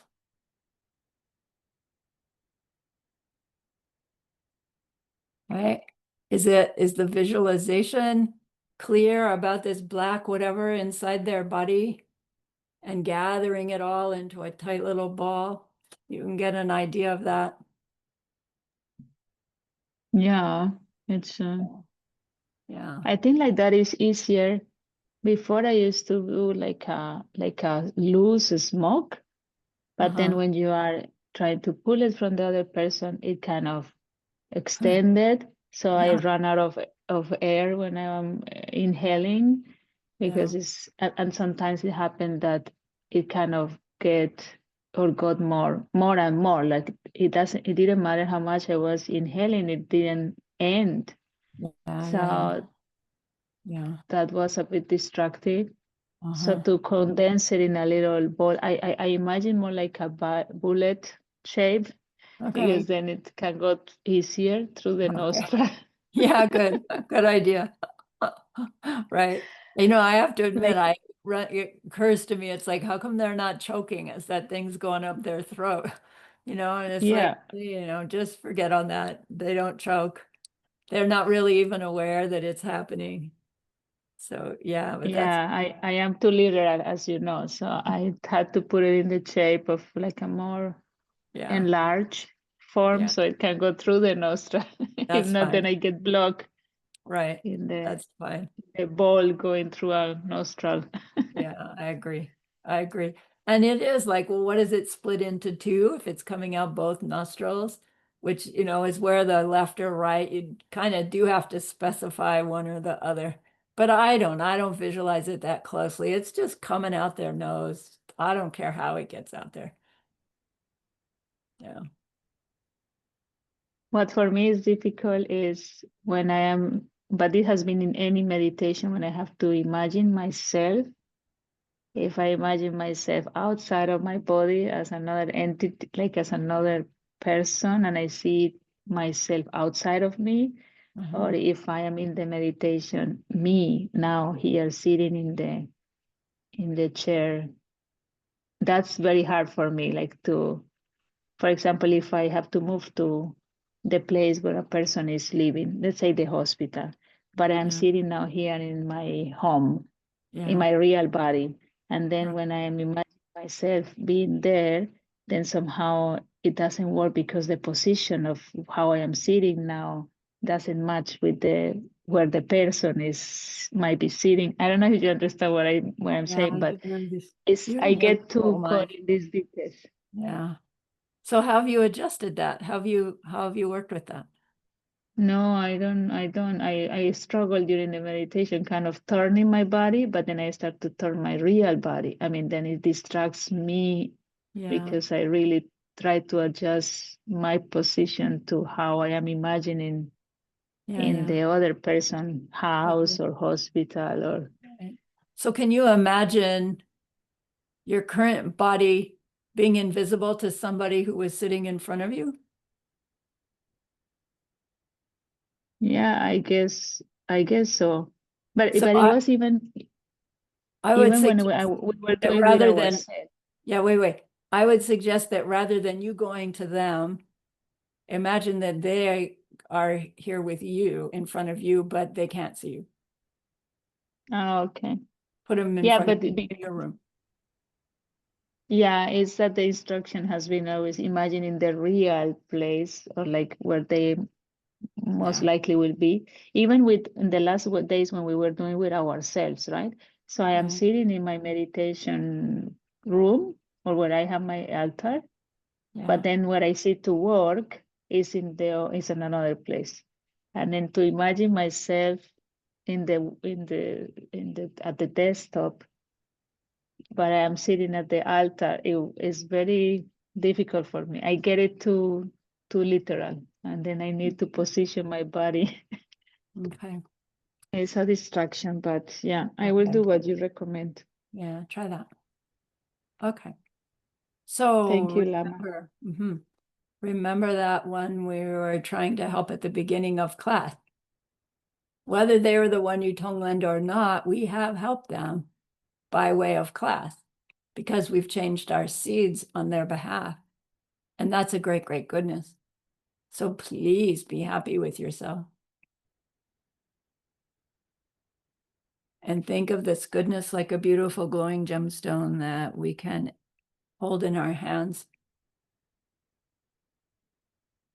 Right? Is the visualization clear about this black whatever inside their body and gathering it all into a tight little ball? You can get an idea of that. Yeah, it's. Yeah. I think like that is easier. Before I used to do like a loose smoke, but then Uh-huh. when you are trying to pull it from the other person, it kind of extended. So I Yeah. run out of air when I'm inhaling because Yeah. and sometimes it happened that it kind of got more and more. Like it didn't matter how much I was inhaling, it didn't end. Yeah. Yeah. So Yeah. that was a bit distracting. So Uh-huh. to condense it in a little ball, I imagine more like a bullet shape because Okay. then it can go easier through the Okay. nostril. Yeah, good. Good idea. Right. I have to admit, Like, it occurs to me, it's like, how come they're not choking as that thing's going up their throat? And it's like, yeah, just forget on that. They don't choke. They're not really even aware that it's happening. So yeah, but that's, yeah, I am too literal, as you know. So I had to put it in the shape of like a more yeah, enlarged form yeah, so it can go through the nostril. If that's not, then fine. I get blocked Right. in That's fine. the ball going through a nostril. Yeah, I agree. I agree. And it is like, well, what is it split into two if it's coming out both nostrils, which, is where the left or right, you kind of do have to specify one or the other. But I don't visualize it that closely. It's just coming out their nose. I don't care how it gets out there. Yeah. What for me is difficult is when I am, but it has been in any meditation when I have to imagine myself. If I imagine myself outside of my body as another entity, like as another person, and I see myself outside of me, or Mhm. if I am in the meditation, me now here sitting in the chair, that's very hard for me. Like for example, if I have to move to the place where a person is living, let's say the hospital, but I'm Yeah. sitting now here in my home, in Yeah. my real body. And then Right. when I am imagining myself being there, then somehow it doesn't work because the position of how I am sitting now doesn't match with the where the person is might be sitting. I don't know if you understand what I'm Yeah, saying, but you I have a get visual too caught mind. in these details. Yeah. So how have you adjusted that? How have you worked with that? No, I don't. I struggle during the meditation, kind of turning my body, but then I start to turn my real body. I mean, then it distracts me Yeah. because I really try to adjust my position to how I am imagining Yeah, in yeah. the other person Okay. house or hospital or Right. So can you imagine your current body being invisible to somebody who was sitting in front of you? yeah, I guess so. But So but it I, was even I would even when we, suggest we were that doing with rather than, ourselves. yeah, wait. I would suggest that rather than you going to them, imagine that they are here with you in front of you, but they can't see you. Oh, okay. Put them in Yeah, front of but you in your room. yeah, it's that the instruction has been always imagining the real place or like where they most Yeah. likely will be, even with in the last days when we were doing with ourselves, right? So I am Yeah. sitting in my meditation room or where I have my altar, Yeah. but then where I sit to work is in another place. And then to imagine myself in the at the desktop but I am sitting at the altar. It is very difficult for me. I get it too literal, and then I need to position my body. Okay. It's a distraction, but yeah, I will Okay. do what you recommend. Yeah, try that. Okay. So Thank you, Lama. remember, mhm. Remember that when we were trying to help at the beginning of class. Whether they were the one you TongLen or not, we have helped them by way of class because we've changed our seeds on their behalf. And that's a great, great goodness. So please be happy with yourself. And think of this goodness like a beautiful glowing gemstone that we can hold in our hands.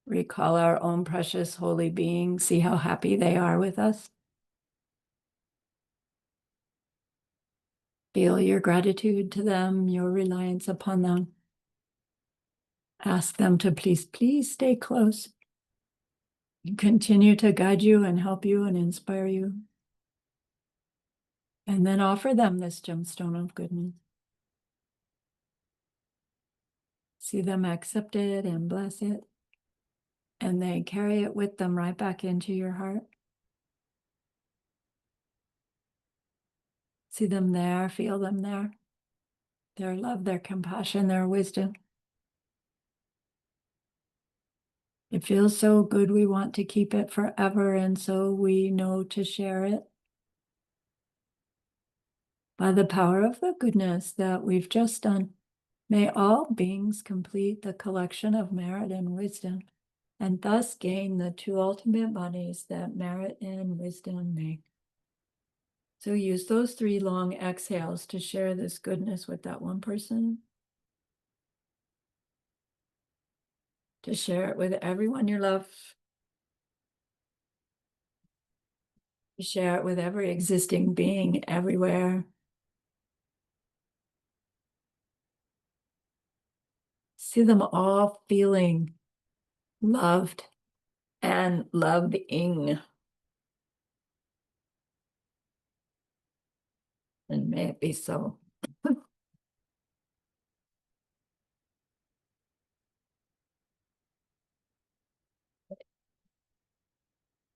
Recall our own precious holy beings, see how happy they are with us. Feel your gratitude to them, your reliance upon them. Ask them to please, please stay close. Continue to guide you and help you and inspire you. And then offer them this gemstone of goodness. See them accept it and bless it. And they carry it with them right back into your heart. See them there, feel them there. Their love, their compassion, their wisdom. It feels so good, we want to keep it forever, and so we know to share it. By the power of the goodness that we've just done, may all beings complete the collection of merit and wisdom, and thus gain the two ultimate bodies that merit and wisdom make. So use those 3 long exhales to share this goodness with that one person, to share it with everyone you love, to share it with every existing being everywhere. See them all feeling loved and loving. And may it be so.